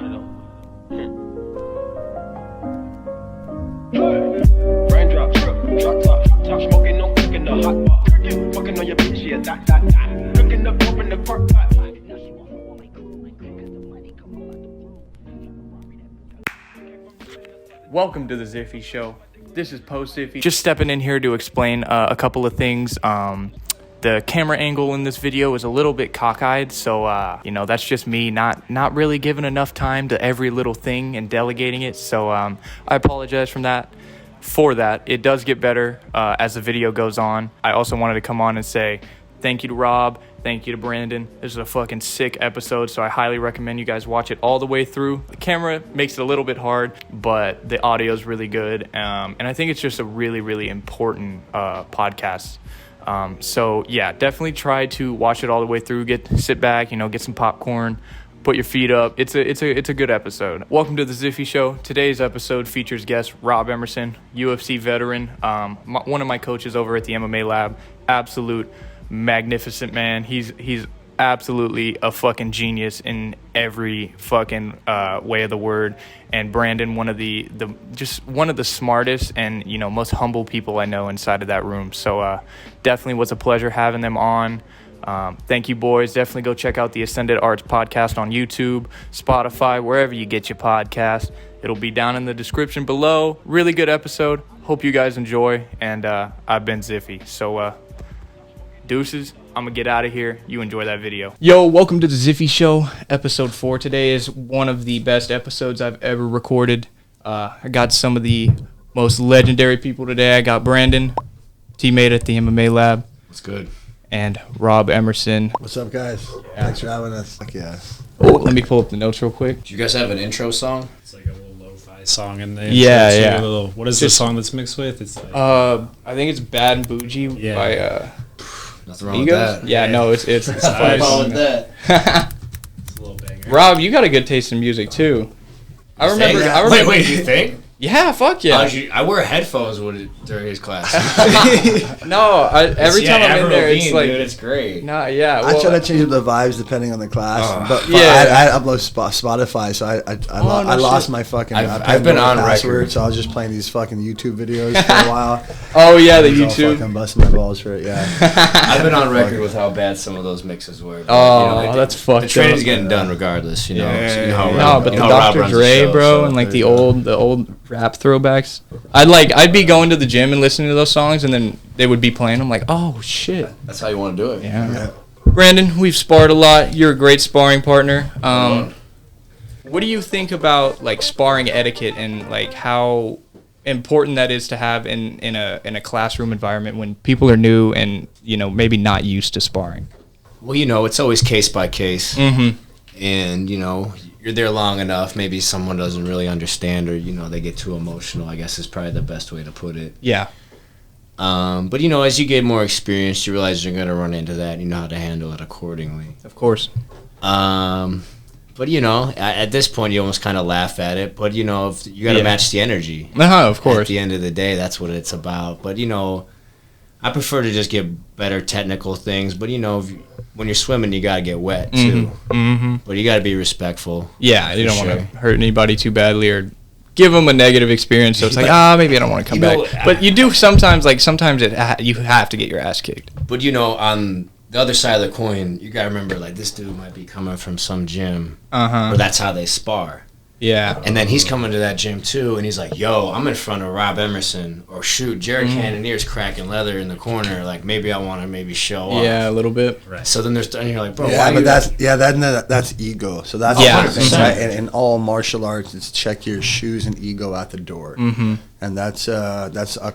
Raindrop, drop top smoking, no cooking the hot pot. Fucking on your bitch, yeah, that. Cooking up dope in the crock pot. Welcome to the Ziffy Show. This is Post Ziffy. Just stepping in here to explain a couple of things. The camera angle in this video is a little bit cockeyed, so that's just me not really giving enough time to every little thing and delegating it. So I apologize for that. It does get better as the video goes on. I also wanted to come on and say thank you to Rob. Thank you to Brandon. This is a fucking sick episode, so I highly recommend you guys watch it all the way through. The camera makes it a little bit hard, but the audio is really good. And I think it's just a really, really important podcast. So yeah, definitely try to watch it all the way through. Sit back, get some popcorn, put your feet up. It's a good episode. Welcome to the Ziffy Show. Today's episode features guest Rob Emerson, UFC veteran, one of my coaches over at the MMA Lab. Absolute magnificent man. He's absolutely a fucking genius in every fucking way of the word. And Brandon, one of the smartest and most humble people I know inside of that room. So definitely was a pleasure having them on. Thank you, boys. Definitely go check out the Ascended Arts podcast on YouTube, Spotify, wherever you get your podcast. It'll be down in the description below. Really good episode. Hope you guys enjoy. And I've been Ziffy. So deuces. I'm going to get out of here. You enjoy that video. Yo, welcome to the Ziffy Show, episode 4. Today is one of the best episodes I've ever recorded. I got some of the most legendary people today. I got Brandon, teammate at the MMA Lab. What's good? And Rob Emerson. What's up, guys? Yeah. Thanks for having us. Fuck yeah. Oh, let me pull up the notes real quick. Do you guys have an intro song? It's like a little lo-fi song in there. Yeah. What is the song that's mixed with? It's like I think it's Bad and Bougie by Nothing wrong with that. Yeah, no, it's Nothing wrong with that. it's a little banger. Rob, you got a good taste in music too. I remember. Wait, you think? Yeah, fuck yeah. I wear headphones during his class. No, every time I'm in there, it's like, dude, it's great. Nah, yeah. I try to change up the vibes depending on the class, but yeah. I upload Spotify, so I lost my fucking. I've been on password, record, so I was just playing these fucking YouTube videos for a while. Oh yeah, the I was all YouTube. fucking busting my balls for it. Yeah. I've been on record with how bad some of those mixes were. But, Oh, that's fucked up. The training's getting done regardless, you know. Yeah. So you know how No, but the Dr. Dre, bro, and like the old rap throwbacks. I'd be going to the gym and listening to those songs, and then they would be playing. I'm like, oh shit. That's how you want to do it. Yeah. Brandon, we've sparred a lot. You're a great sparring partner. What do you think about like sparring etiquette and like how important that is to have in a classroom environment when people are new and maybe not used to sparring? Well, it's always case by case, Mm-hmm. and you're there long enough, maybe someone doesn't really understand or, they get too emotional, I guess is probably the best way to put it. Yeah. But, as you get more experience, you realize you're going to run into that and you know how to handle it accordingly. Of course. But, at this point, you almost kind of laugh at it. But, if you got to match the energy. Of course. At the end of the day, that's what it's about. But, I prefer to just get better technical things. But, when you're swimming, you got to get wet, too. Mm-hmm. But you got to be respectful. Yeah, you don't want to hurt anybody too badly or give them a negative experience. So it's like, maybe I don't want to come back. But you do sometimes, you have to get your ass kicked. But, on the other side of the coin, you got to remember, this dude might be coming from some gym. Uh-huh. Or that's how they spar. Yeah. And then he's coming to that gym, too, and he's like, yo, I'm in front of Rob Emerson. Or, shoot, Jared Cannonier's cracking leather in the corner. Maybe I want to show off. Yeah, a little bit. Right. So then and you're like, bro, Yeah, why but that's ego. So that's Yeah. in all martial arts, it's check your shoes and ego at the door, and that's a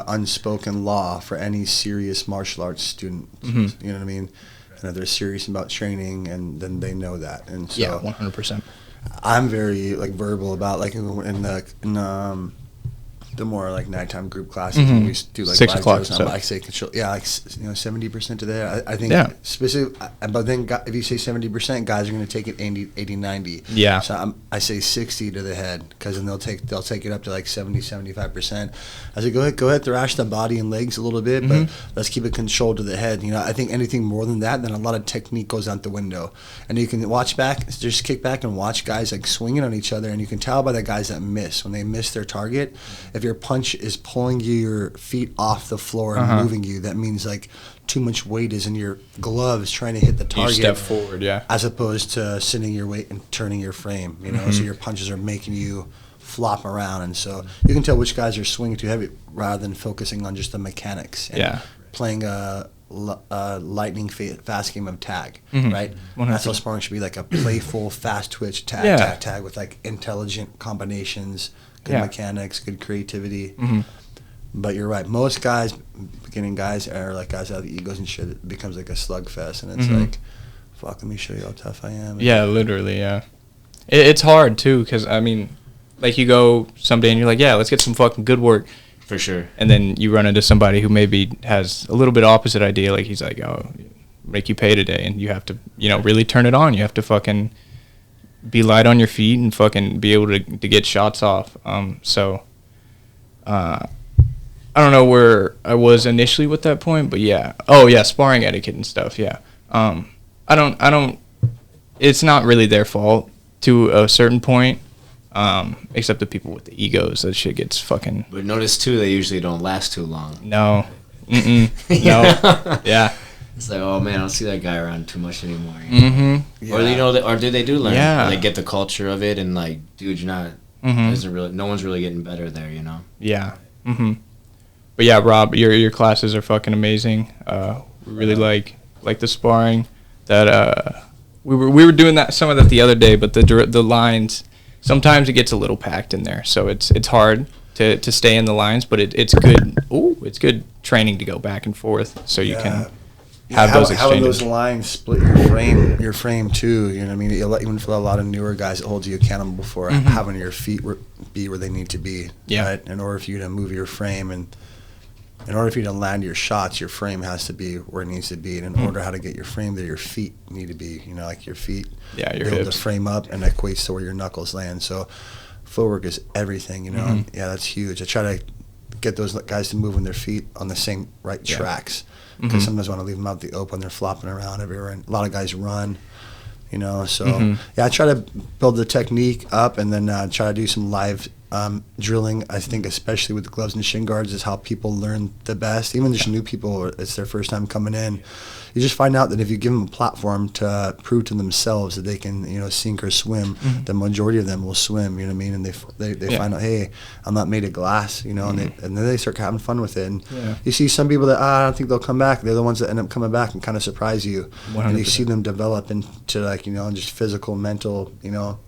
unspoken law for any serious martial arts student. You know what I mean? And if they're serious about training, and then they know that. And so, Yeah, 100%. I'm very verbal about the more like nighttime group classes. We used to do like 6 live o'clock shows, and stuff. I say control. Yeah, like 70% to that. I think Yeah. specific. But then if you say 70%, guys are going to take it 80, 90. Yeah. So I say 60 to the head, because then they'll take it up to like 70, 75%. I say go ahead, thrash the body and legs a little bit, but let's keep it controlled to the head. You know, I think anything more than that, then a lot of technique goes out the window. And you can watch back, just kick back and watch guys like swinging on each other, and you can tell by the guys that miss when they miss their target. If your punch is pulling your feet off the floor and moving you, that means like too much weight is in your gloves trying to hit the You target. step forward, yeah. As opposed to sitting your weight and turning your frame, you know, so your punches are making you flop around, and so you can tell which guys are swinging too heavy rather than focusing on just the mechanics and playing a lightning fast game of tag, right? 100%. That's how sparring should be, like a playful, fast twitch tag with like intelligent combinations, good mechanics, good creativity. But you're right. Most guys, beginning guys, are like guys out of the egos and shit. It becomes like a slugfest, and it's like, fuck, let me show you how tough I am. Yeah, literally, yeah. It's hard, too, because, I mean, like, you go someday and you're like, yeah, let's get some fucking good work. For sure. And then you run into somebody who maybe has a little bit opposite idea. Like, he's like, oh, make you pay today. And you have to, you know, really turn it on. You have to fucking be light on your feet and fucking be able to get shots off. I don't know where I was initially with that point, but yeah. Oh yeah, sparring etiquette and stuff. Yeah. I don't. It's not really their fault to a certain point, except the people with the egos. That shit gets fucking. But notice too, they usually don't last too long. No. No. Yeah. It's like, oh man, I don't see that guy around too much anymore. You know? Or you know, or do they do learn? Yeah. Or they get the culture of it, and like, dude, you're not. Isn't really. No one's really getting better there. You know. Yeah. But yeah, Rob, your classes are fucking amazing. We really like the sparring. That we were doing that some of that the other day, but the lines, sometimes it gets a little packed in there, so it's hard to stay in the lines. But it's good. It's good training to go back and forth, so you can have those exchanges. Having those lines split your frame too. You know what I mean? Even for a lot of newer guys, it holds you accountable for having your feet be where they need to be. Yeah. Right? In order for you to move your frame, and in order for you to land your shots, your frame has to be where it needs to be. And in order how to get your frame there, your feet need to be, you know, like your feet. Yeah, your build hips. the frame up, and equates to where your knuckles land. So footwork is everything, you know. And yeah, that's huge. I try to get those guys to move on their feet on the same tracks, because sometimes I want to leave them out the open. They're flopping around everywhere, and a lot of guys run, you know. So yeah, I try to build the technique up, and then try to do some live drilling. I think especially with the gloves and shin guards is how people learn the best. Even just new people, it's their first time coming in. You just find out that if you give them a platform to prove to themselves that they can, you know, sink or swim, the majority of them will swim. You know what I mean? And they find out, hey, I'm not made of glass, you know, and then they start having fun with it. And you see some people that I don't think they'll come back. They're the ones that end up coming back and kind of surprise you. 100%. And you see them develop into, like, you know, just physical, mental, you know,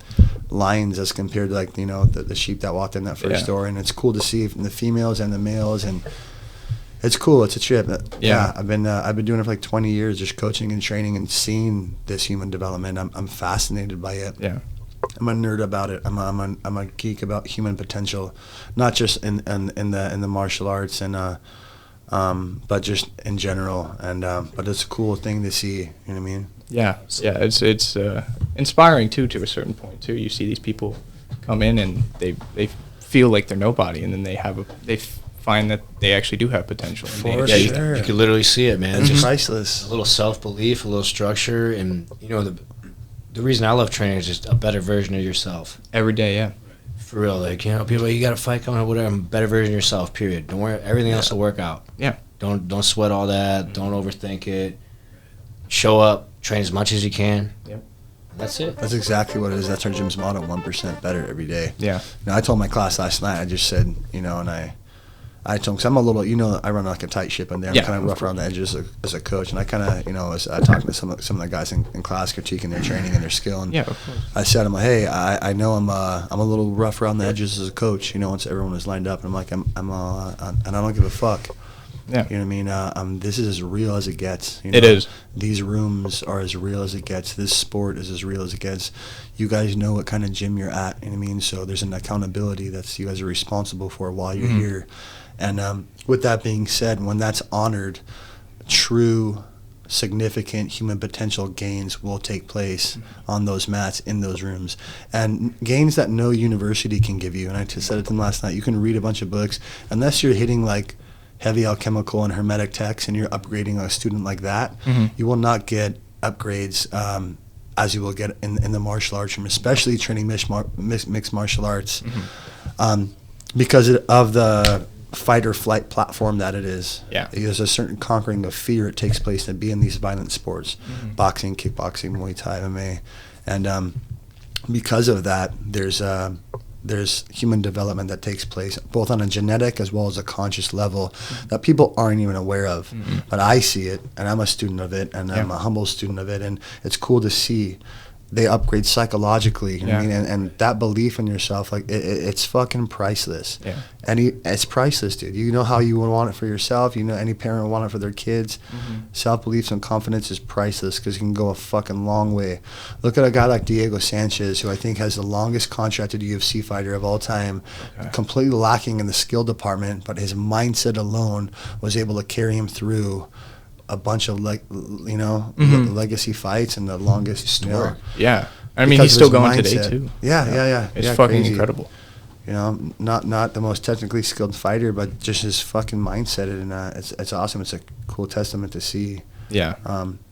lions as compared to, like, you know, the sheep that walked in that first door. And it's cool to see from the females and the males, and it's cool. It's a trip. Yeah, I've been doing it for like 20 years, just coaching and training and seeing this human development. I'm fascinated by it. Yeah. I'm a nerd about it. I'm a geek about human potential, not just in the martial arts but just in general. And but it's a cool thing to see. You know what I mean? Yeah. Yeah. It's inspiring too, to a certain point too. You see these people come in and they feel like they're nobody, and then they find that they actually do have potential. For Yeah, sure. you can literally see it, man. It's Just priceless. a little self-belief, a little structure, and you know the reason I love training is just a better version of yourself. Every day, yeah. For real, like, you know, people, you got a fight coming up, whatever. A better version of yourself. Period. Don't worry, everything else will work out. Yeah. Don't sweat all that. Don't overthink it. Show up, train as much as you can. Yep. That's it. That's exactly what it is. That's our gym's motto: 1% better every day. Yeah. You know, I told my class last night. I just said, you know, and I told them, because I'm a little, you know, I run like a tight ship in there. I'm kind of rough around the edges as a coach, and I kind of, you know, was talking to some of the guys in class, critiquing their training and their skill. And Yeah, of course. I said, I'm like, hey, I know I'm a little rough around the edges as a coach. You know, once everyone is lined up, and I'm like, and I don't give a fuck. Yeah. You know what I mean? This is as real as it gets. You It know? is. These rooms are as real as it gets. This sport is as real as it gets. You guys know what kind of gym you're at. You know what I mean? So there's an accountability that's you guys are responsible for while you're here. And with that being said, when that's honored, true significant human potential gains will take place on those mats in those rooms, and gains that no university can give you. And I just said it to them last night. You can read a bunch of books, unless you're hitting like heavy alchemical and hermetic techs and you're upgrading a student like that, you will not get upgrades as you will get in the martial arts room, especially training mixed martial arts, because of the fight or flight platform that it is. Yeah. There's a certain conquering of fear it takes place to be in these violent sports, boxing, kickboxing, Muay Thai, MMA, and because of that, there's human development that takes place both on a genetic as well as a conscious level that people aren't even aware of. But I see it, and I'm a student of it, and I'm a humble student of it, and it's cool to see they upgrade psychologically. You know what I mean? And that belief in yourself, like it's fucking priceless. Yeah. And it's priceless, dude. You know how you would want it for yourself. You know any parent would want it for their kids. Self-belief and confidence is priceless because you can go a fucking long way. Look at a guy like Diego Sanchez, who I think has the longest contracted UFC fighter of all time, completely lacking in the skill department, but his mindset alone was able to carry him through a bunch of legacy fights and the longest story. Yeah. I mean, he's still going today too. Yeah. It's fucking crazy. incredible. You know, not the most technically skilled fighter, but just his fucking mindset, and it's awesome. It's a cool testament to see. Yeah.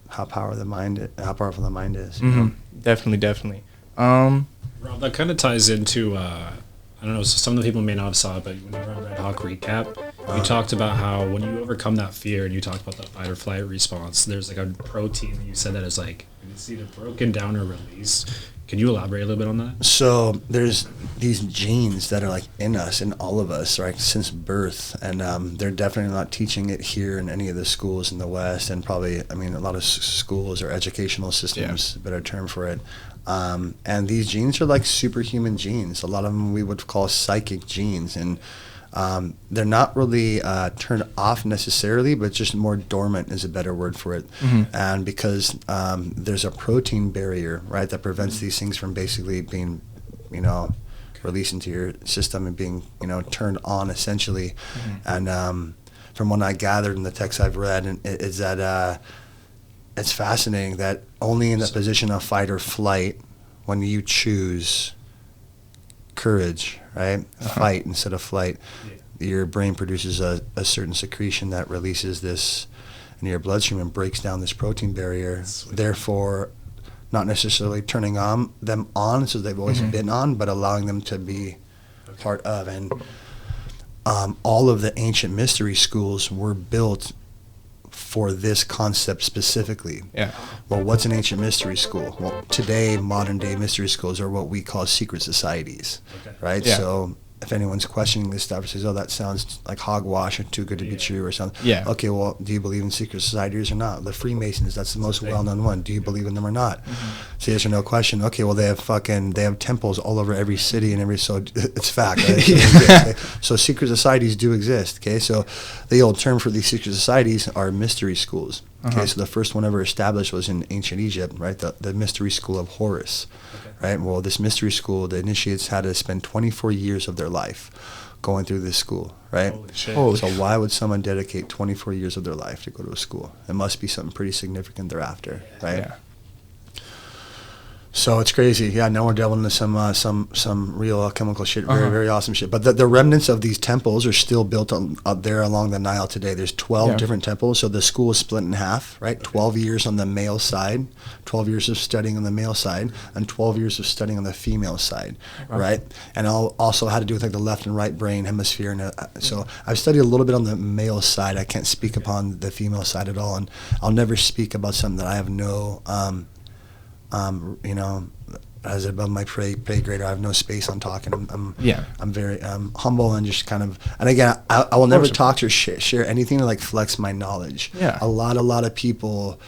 How powerful the mind is. You know? Definitely. Rob, that kind of ties into I don't know, so some of the people may not have saw it, but when you were on Red Hawk Recap, you talked about how when you overcome that fear, and you talked about the fight or flight response, there's like a protein, and you said that is like, it's either broken down or released. Can you elaborate a little bit on that? So there's these genes that are like in us, in all of us, right, since birth, and they're definitely not teaching it here in any of the schools in the West, and probably, I mean, a lot of schools or educational systems, better term for it. And these genes are like superhuman genes. A lot of them we would call psychic genes, and they're not really turned off necessarily, but just more dormant is a better word for it. And because there's a protein barrier, right, that prevents these things from basically being, released into your system and being, turned on essentially. And from what I gathered in the texts I've read, is that it's fascinating that only in the position of fight or flight, when you choose courage, right, fight instead of flight, your brain produces a certain secretion that releases this in your bloodstream and breaks down this protein barrier, therefore not necessarily turning them on so they've always been on, but allowing them to be part of. And all of the ancient mystery schools were built for this concept specifically. Yeah. Well, what's an ancient mystery school? Well, today, modern day mystery schools are what we call secret societies, right? Yeah. So if anyone's questioning this stuff, says, "Oh, that sounds like hogwash or too good to be true," or something. Yeah. Okay, well, do you believe in secret societies or not? The Freemasons, that's the most well-known one. Do you believe in them or not? So yes or no question. Okay, well, they have temples all over every city and so it's fact. Right? So secret societies do exist. Okay, so the old term for these secret societies are mystery schools. Okay, so the first one ever established was in ancient Egypt, right? The mystery school of Horus, right? Well, this mystery school, the initiates had to spend 24 years of their life going through this school, right? Holy shit. So why would someone dedicate 24 years of their life to go to a school? It must be something pretty significant thereafter, right? Yeah. So it's crazy. Yeah, now we're delving into some real chemical shit, very, very awesome shit. But the remnants of these temples are still built out there along the Nile today. There's 12 different temples. So the school is split in half, right? 12 years on the male side, 12 years of studying on the male side, and 12 years of studying on the female side, right? And also had to do with like the left and right brain hemisphere. And so I've studied a little bit on the male side. I can't speak upon the female side at all. And I'll never speak about something that I have no... as above my pay grade, I have no space on talking. I'm very humble and just kind of, and again, I will never talk or share anything to like flex my knowledge. Yeah. A lot of people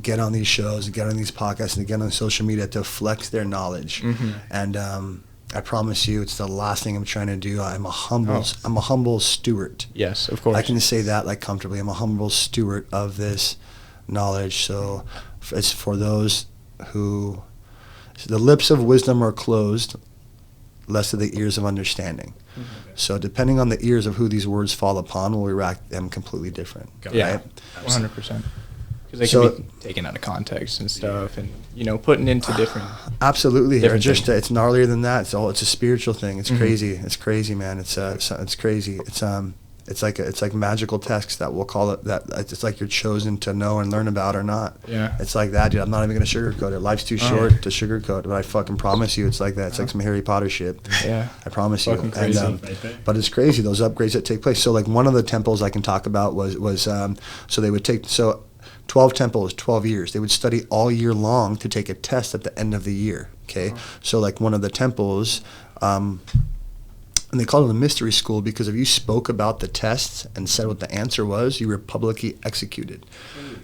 get on these shows and get on these podcasts and get on social media to flex their knowledge. And I promise you, it's the last thing I'm trying to do. I'm a humble steward. Yes, of course. I can say that like comfortably. I'm a humble steward of this knowledge. So it's for those who, the lips of wisdom are closed, lest of the ears of understanding. So depending on the ears of who these words fall upon, will react them completely different. Yeah, Right? 100%. Because they So- can be taken out of context and stuff, and putting into different. Absolutely. Different Just things. it's gnarlier than that. It's a spiritual thing. It's crazy. It's crazy, man. It's crazy. It's like magical text that we'll call it that. It's like you're chosen to know and learn about or not. Yeah. It's like that, dude. I'm not even gonna sugarcoat it. Life's too short to sugarcoat, but I fucking promise you, it's like that. It's like some Harry Potter shit. Yeah. I promise you. Fucking crazy. But it's crazy those upgrades that take place. So like one of the temples I can talk about was so they would take 12 temples, 12 years. They would study all year long to take a test at the end of the year. Okay, so like one of the temples. And they called it a mystery school because if you spoke about the tests and said what the answer was, you were publicly executed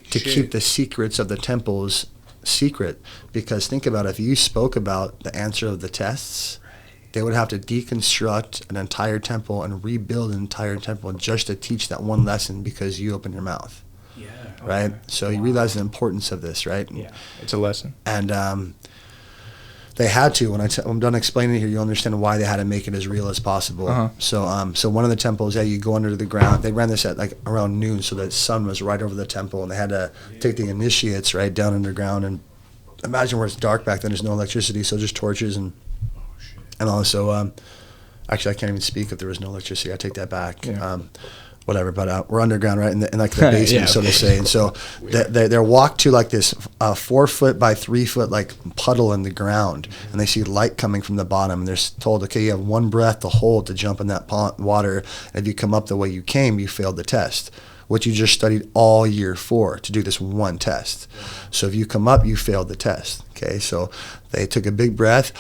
to keep the secrets of the temples secret. Because think about it, if you spoke about the answer of the tests, they would have to deconstruct an entire temple and rebuild an entire temple just to teach that one lesson because you opened your mouth. Yeah. Right? So you realize the importance of this, right? Yeah, it's a lesson. And they had to. When I'm done explaining it here, you'll understand why they had to make it as real as possible. So one of the temples, you go under the ground. They ran this at like around noon, so the sun was right over the temple, and they had to take the initiates right down underground. And imagine where it's dark back then. There's no electricity, so just torches and also, actually, I can't even speak if there was no electricity. I take that back. Yeah. Whatever, but we're underground, right, in like the basement, Yeah, so to okay. say. And so they're walked to like this 4 foot by 3 foot like puddle in the ground, and they see light coming from the bottom. And they're told, okay, you have one breath to hold to jump in that water. And if you come up the way you came, you failed the test, what you just studied all year for to do this one test. So if you come up, you failed the test. Okay, so they took a big breath,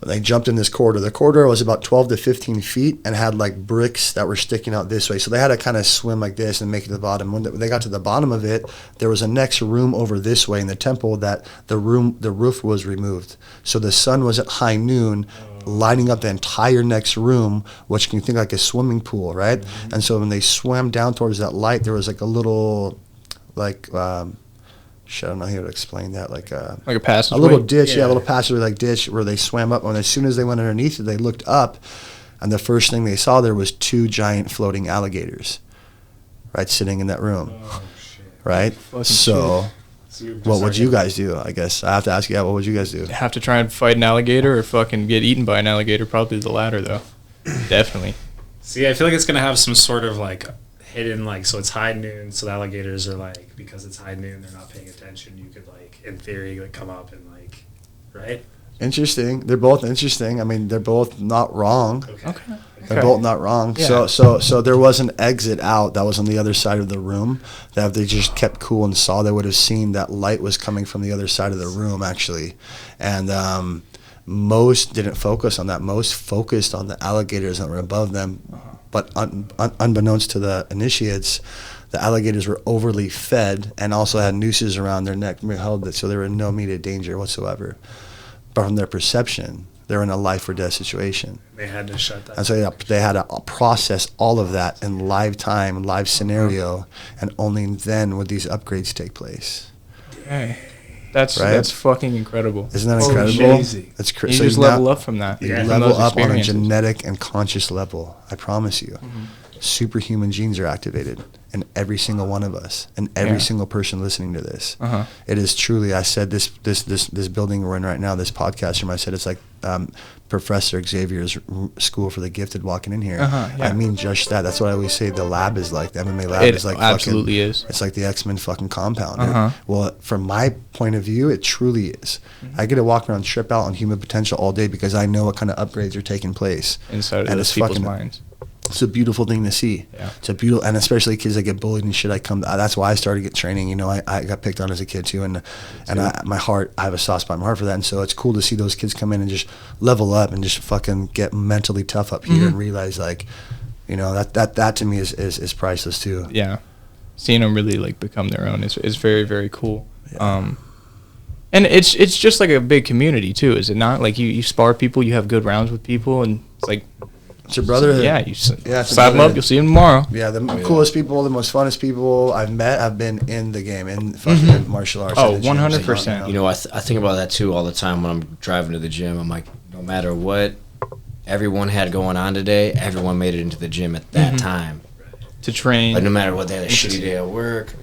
and they jumped in this corridor. The corridor was about 12 to 15 feet and had like bricks that were sticking out this way. So they had to kind of swim like this and make it to the bottom. When they got to the bottom of it, there was a next room over this way in the temple that the roof was removed. So the sun was at high noon, lighting up the entire next room, which you can think like a swimming pool, right? And so when they swam down towards that light, there was like a little, like, I don't know how to explain that, like Like a passageway. a little ditch, a little passageway like ditch where they swam up. And as soon as they went underneath it, they looked up, and the first thing they saw there was 2 giant floating alligators, right, sitting in that room, right? So, what would you guys do? I guess I have to ask you, what would you guys do? Have to try and fight an alligator or fucking get eaten by an alligator? Probably the latter, though. Definitely. See, I feel like it's gonna have some sort of like hidden, like, so it's high noon, so the alligators are like, because it's high noon, they're not paying attention. You could like, in theory, like come up and like, right? Interesting. They're both interesting. I mean, they're both not wrong. Okay. They're both not wrong. Yeah. So there was an exit out that was on the other side of the room that if they just kept cool and saw, they would have seen that light was coming from the other side of the room, actually. And most didn't focus on that. Most focused on the alligators that were above them. But unbeknownst to the initiates, the alligators were overly fed and also had nooses around their neck, held it, so they were in no immediate danger whatsoever. But from their perception, they're in a life or death situation. They had to shut that. And so they had to process all of that in live time, live scenario, and only then would these upgrades take place. Hey, that's Right? that's fucking incredible. Isn't that Holy incredible? shit. It's You just level up from that. You from level those up on a experiences. genetic and conscious level. I promise you. Superhuman genes are activated in every single one of us, and every Yeah. single person listening to this. Uh-huh. It is truly. I said this building we're in right now, this podcast room. I said it's like Professor Xavier's school for the gifted walking in here. Yeah. I mean just that. That's what I always say. The lab is like the MMA lab It is like absolutely fucking, is. It's like the X-Men fucking compound. Uh-huh. Well, from my point of view, it truly is. I get to walk around, trip out on human potential all day because I know what kind of upgrades are taking place Inside of And those it's people's fucking- minds. It's a beautiful thing to see. Yeah. It's a beautiful, and especially kids that get bullied and shit. That's why I started get training. You know, I got picked on as a kid too, and I have a soft spot in my heart for that. And so it's cool to see those kids come in and just level up and just fucking get mentally tough up here and realize, like, you know, that to me is priceless too. Yeah. Seeing them really like become their own is very, very cool. And it's just like a big community too, is it not? Like you spar people, you have good rounds with people, and it's like It's your brotherhood. yeah, it's a slap them up, brotherhood. you'll see them tomorrow. Yeah, the coolest people, the most funnest people I've met have been in the game, in fucking martial arts. Oh, in the gyms, 100%. You know, I think about that too all the time when I'm driving to the gym. I'm like, no matter what everyone had going on today, everyone made it into the gym at that time. To train. Like no matter what, they had a shitty day at work,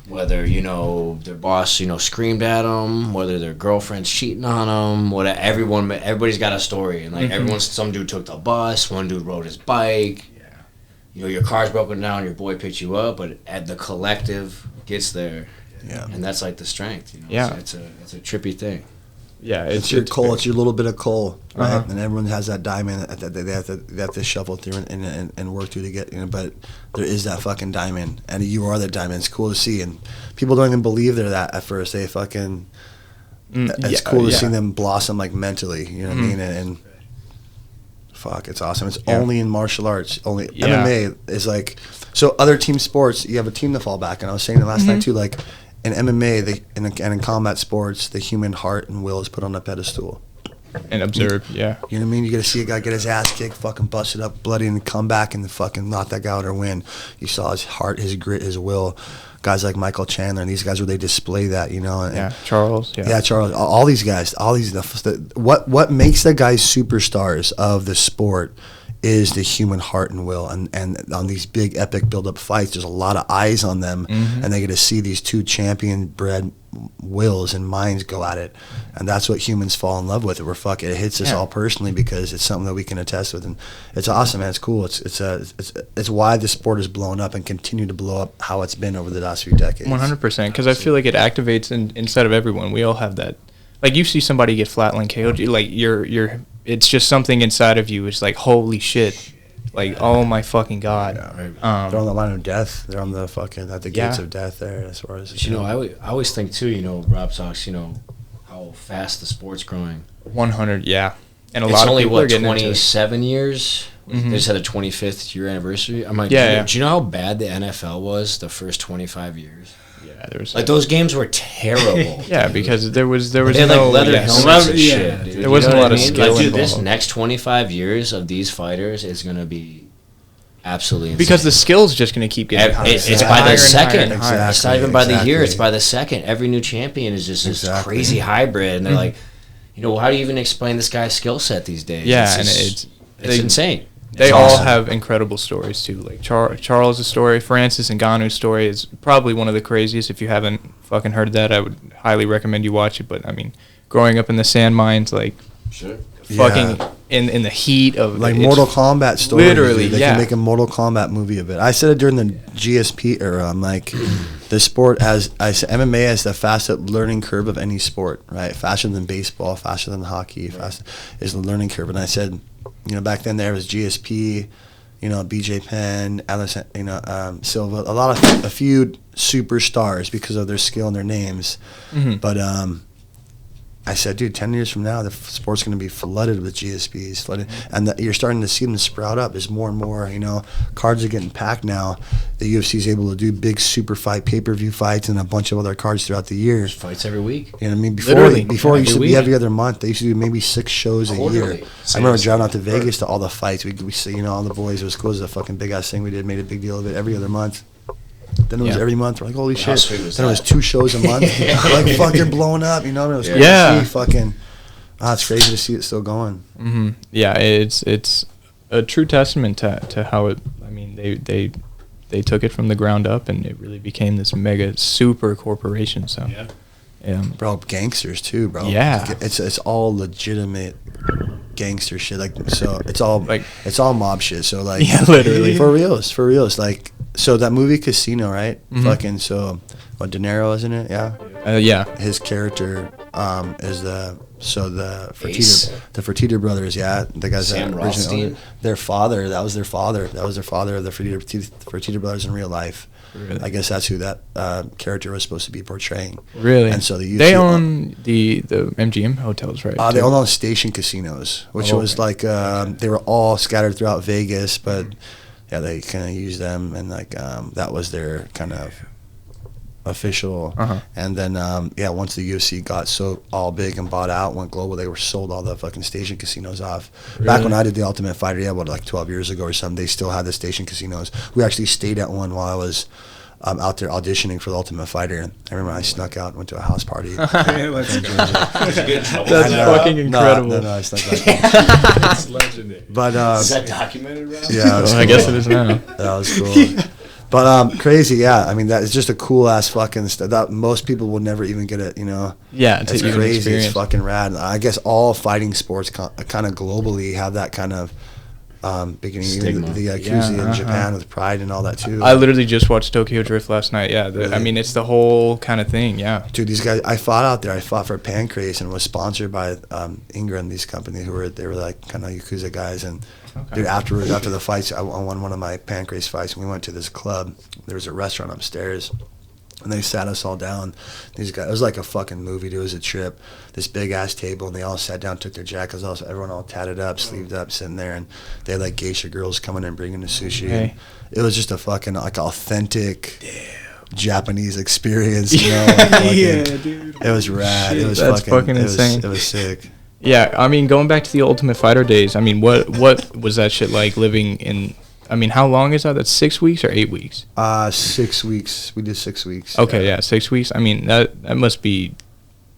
whether, you know, their boss, you know, screamed at them, whether their girlfriend's cheating on them, whatever, everybody's got a story. And like some dude took the bus, one dude rode his bike. You know, your car's broken down, your boy picked you up, but the collective gets there. Yeah. And that's like the strength, you know. Yeah. It's a trippy thing. Yeah, It's your coal. It's your little bit of coal, right? Uh-huh. And everyone has that diamond that they have to shuffle through and work through to get. You know, but there is that fucking diamond, and you are that diamond. It's cool to see, and people don't even believe they're that at first. They fucking. It's cool to see them blossom like mentally. You know what I mean? And fuck, it's awesome. It's only in martial arts. Only MMA is like so. Other team sports, you have a team to fall back. And I was saying it last night too, like. In MMA, and in combat sports, the human heart and will is put on a pedestal. And observe, yeah. You know what I mean? You got to see a guy get his ass kicked, fucking busted up, bloody, and come back and fucking knock that guy out or win. You saw his heart, his grit, his will. Guys like Michael Chandler and these guys where they display that, you know. And, Charles, yeah, Charles. All these guys, what makes the guys superstars of the sport is the human heart and will, and on these big epic build-up fights, there's a lot of eyes on them, and they get to see these two champion-bred wills and minds go at it, and that's what humans fall in love with. It hits us all personally because it's something that we can attest with, and it's awesome, man. It's cool. It's why the sport has blown up and continue to blow up how it's been over the last few decades. 100%, because I feel like it activates inside of everyone. We all have that. Like you see somebody get flatline KO'd, like you're. It's just something inside of you. It's like, holy shit. Like, oh my fucking God. Yeah, right. They're on the line of death. They're on the fucking, at the gates of death there as far as. You know, I always think too, you know, Rob talks, you know, how fast the sport's growing. 100, yeah. And a It's lot only, of people are what, getting 27 years? They just had a 25th year anniversary. I'm like, Yeah, do you know how bad the NFL was the first 25 years? Yeah, there was Like, those games were terrible. Yeah, because there was They had no like leather helmets and yeah, shit. Dude. there wasn't You know a lot what of I mean? skill Like, dude, this involved. next 25 years of these fighters is going to be absolutely insane. because the skill's just going to keep getting higher. It's and by higher the and second. higher and higher. It's not even by the year. It's Exactly. by the second. Every new champion is just this Exactly. crazy hybrid, and they're like, you know, how do you even explain this guy's skill set these days? Yeah, and it's they- insane. They It's all awesome. have incredible stories too. Like Charles' story, Francis Ngannou's story is probably one of the craziest. If you haven't fucking heard that, I would highly recommend you watch it. But I mean, growing up in the sand mines, like Sure. fucking in the heat of Like it's- Mortal Kombat stories. literally, dude. They yeah. can make a Mortal Kombat movie of it. I said it during the GSP era. I'm like, the sport as I said, MMA has the fastest learning curve of any sport, right? Faster than baseball, faster than hockey, faster is the learning curve. And I said, you know, back then there was GSP, you know, BJ Penn, Alice, you know, Silva, a few superstars because of their skill and their names, but I said, dude, 10 years from now, the sport's going to be flooded with GSPs, flooded, and you're starting to see them sprout up. There's more and more, you know, cards are getting packed now. The UFC is able to do big super fight, pay-per-view fights, and a bunch of other cards throughout the year. Fights every week. You know what I mean? Literally. Before it used to Every be week. every other month. They used to do maybe 6 shows a year. Quarterly. I remember driving out to Vegas to all the fights. We see, you know, all the boys. It was cool. It was a fucking big-ass thing we did. Made a big deal of it every other month. Then it was Yeah. every month. We're like, holy How shit. sweet was Then it was that? 2 shows a month. Like, fucking blowing up, you know? And it was cool Yeah. to see fucking... it's crazy to see it still going. Yeah, it's a true testament to how it. I mean, they took it from the ground up, and it really became this mega super corporation. So Yeah. Bro, gangsters too, bro. Yeah. Like, it's all legitimate gangster shit. Like, so it's all Like- it's all mob shit. So like, Yeah, literally. for reals. Like, so that movie Casino, right? Mm-hmm. Fucking so, what, De Niro is in it? Yeah. yeah, His character is the Ace. Fertitta brothers. Yeah, the guys Sam that originally owned Rothstein? it. Their father. That was their father of the Fertitta brothers in real life. Really? I guess that's who that character was supposed to be portraying. really. And so they own the MGM hotels, right? They too? own all the station casinos, which Oh, was okay. like they were all scattered throughout Vegas, but yeah, they kind of used them, and like that was their kind of official. And then once the UFC got so all big and bought out, went global, they were sold all the fucking station casinos off. Back when I did the Ultimate Fighter, like 12 years ago or something, they still had the station casinos. We actually stayed at one while I was out there auditioning for the Ultimate Fighter. And I remember I snuck out and went to a house party. Let's go. That's fucking incredible. No, I snuck out. That's legendary. But Is that documented, Rob? yeah, it was I cool. guess it is now. That was cool. But crazy, yeah. I mean, that is just a cool ass fucking stuff that most people will never even get it. You know, Yeah, to it's even crazy. experience. It's fucking rad. I guess all fighting sports kind of globally have that kind of beginning. Even Stigma. the Yakuza Yeah, in Japan with Pride and all that too. I literally just watched Tokyo Drift last night. Yeah, Really? I mean, it's the whole kind of thing. Yeah. Dude, these guys, I fought out there. I fought for Pancrase and was sponsored by Ingram, these companies they were like kind of Yakuza guys. And dude, after the fights, I won one of my Pancrase fights. And we went to this club. There was a restaurant upstairs. And they sat us all down. These guys, it was like a fucking movie. Dude. It was a trip. This big ass table, and they all sat down, took their jackets off. Everyone all tatted up, sleeved up, sitting there, and they had like geisha girls coming in bringing the sushi. Hey. It was just a fucking like authentic Japanese experience. You know, like, fucking- dude. it was rad. It was That's fucking it was- insane. It was sick. Yeah, I mean, going back to the Ultimate Fighter days, I mean, what was that shit like living in? I mean, how long is that? That's 6 weeks or 8 weeks? 6 weeks. We did 6 weeks. Okay, yeah, 6 weeks. I mean, that must be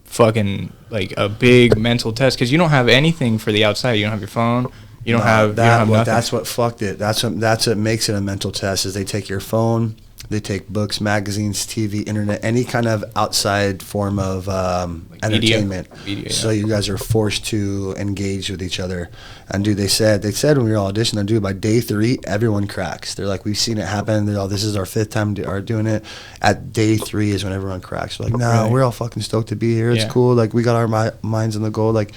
fucking like a big mental test because you don't have anything for the outside. You don't have your phone. You don't have that. you don't have nothing. That's what fucked it. That's what makes it a mental test. Is they take your phone, they take books, magazines, TV, internet, any kind of outside form of entertainment. Media, So yeah. you guys are forced to engage with each other. And dude, they said when we were all auditioning, dude, by day 3, everyone cracks. They're like, we've seen it happen. They're all, this is our 5th time doing it. At day 3 is when everyone cracks. We're like, nah, Right. we're all fucking stoked to be here. It's Yeah. cool. Like we got our minds on the goal. Like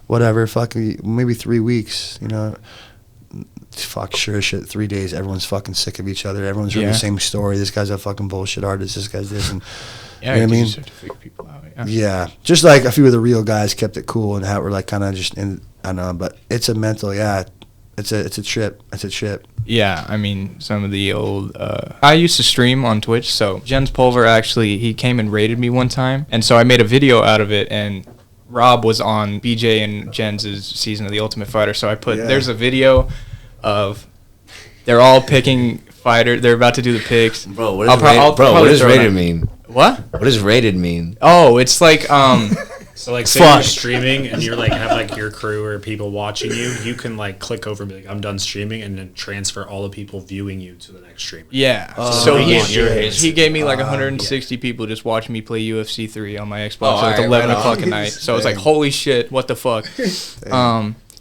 whatever, fucking maybe 3 weeks. You know. Fuck, sure as shit. 3 days, everyone's fucking sick of each other. Everyone's heard Yeah. the same story. This guy's a fucking bullshit artist. This guy's this, and Yeah, you know what I mean? just have to figure people out. Yeah. yeah, just like a few of the real guys kept it cool and how we're like kind of just in. I don't know, but it's a mental. Yeah, it's a trip. It's a trip. Yeah, I mean, some of the old... I used to stream on Twitch, so Jens Pulver actually, he came and raided me one time, and so I made a video out of it, and Rob was on BJ and Jens' season of The Ultimate Fighter, so I put... Yeah. There's a video of... They're all picking fighter. They're about to do the picks. Bro, what I'll does, pro- I'll what probably does throw it rated on. mean? What? What does rated mean? Oh, it's like... So like, say Fuck. you're streaming and you're like have like your crew or people watching you, you can like click over and be like, I'm done streaming, and then transfer all the people viewing you to the next streamer. Yeah. Oh, so shit. he gave me like 160 people just watching me play UFC 3 on my Xbox Oh, at alright, 11 right o'clock on. at night. So it's like, Dang. holy shit, what the fuck?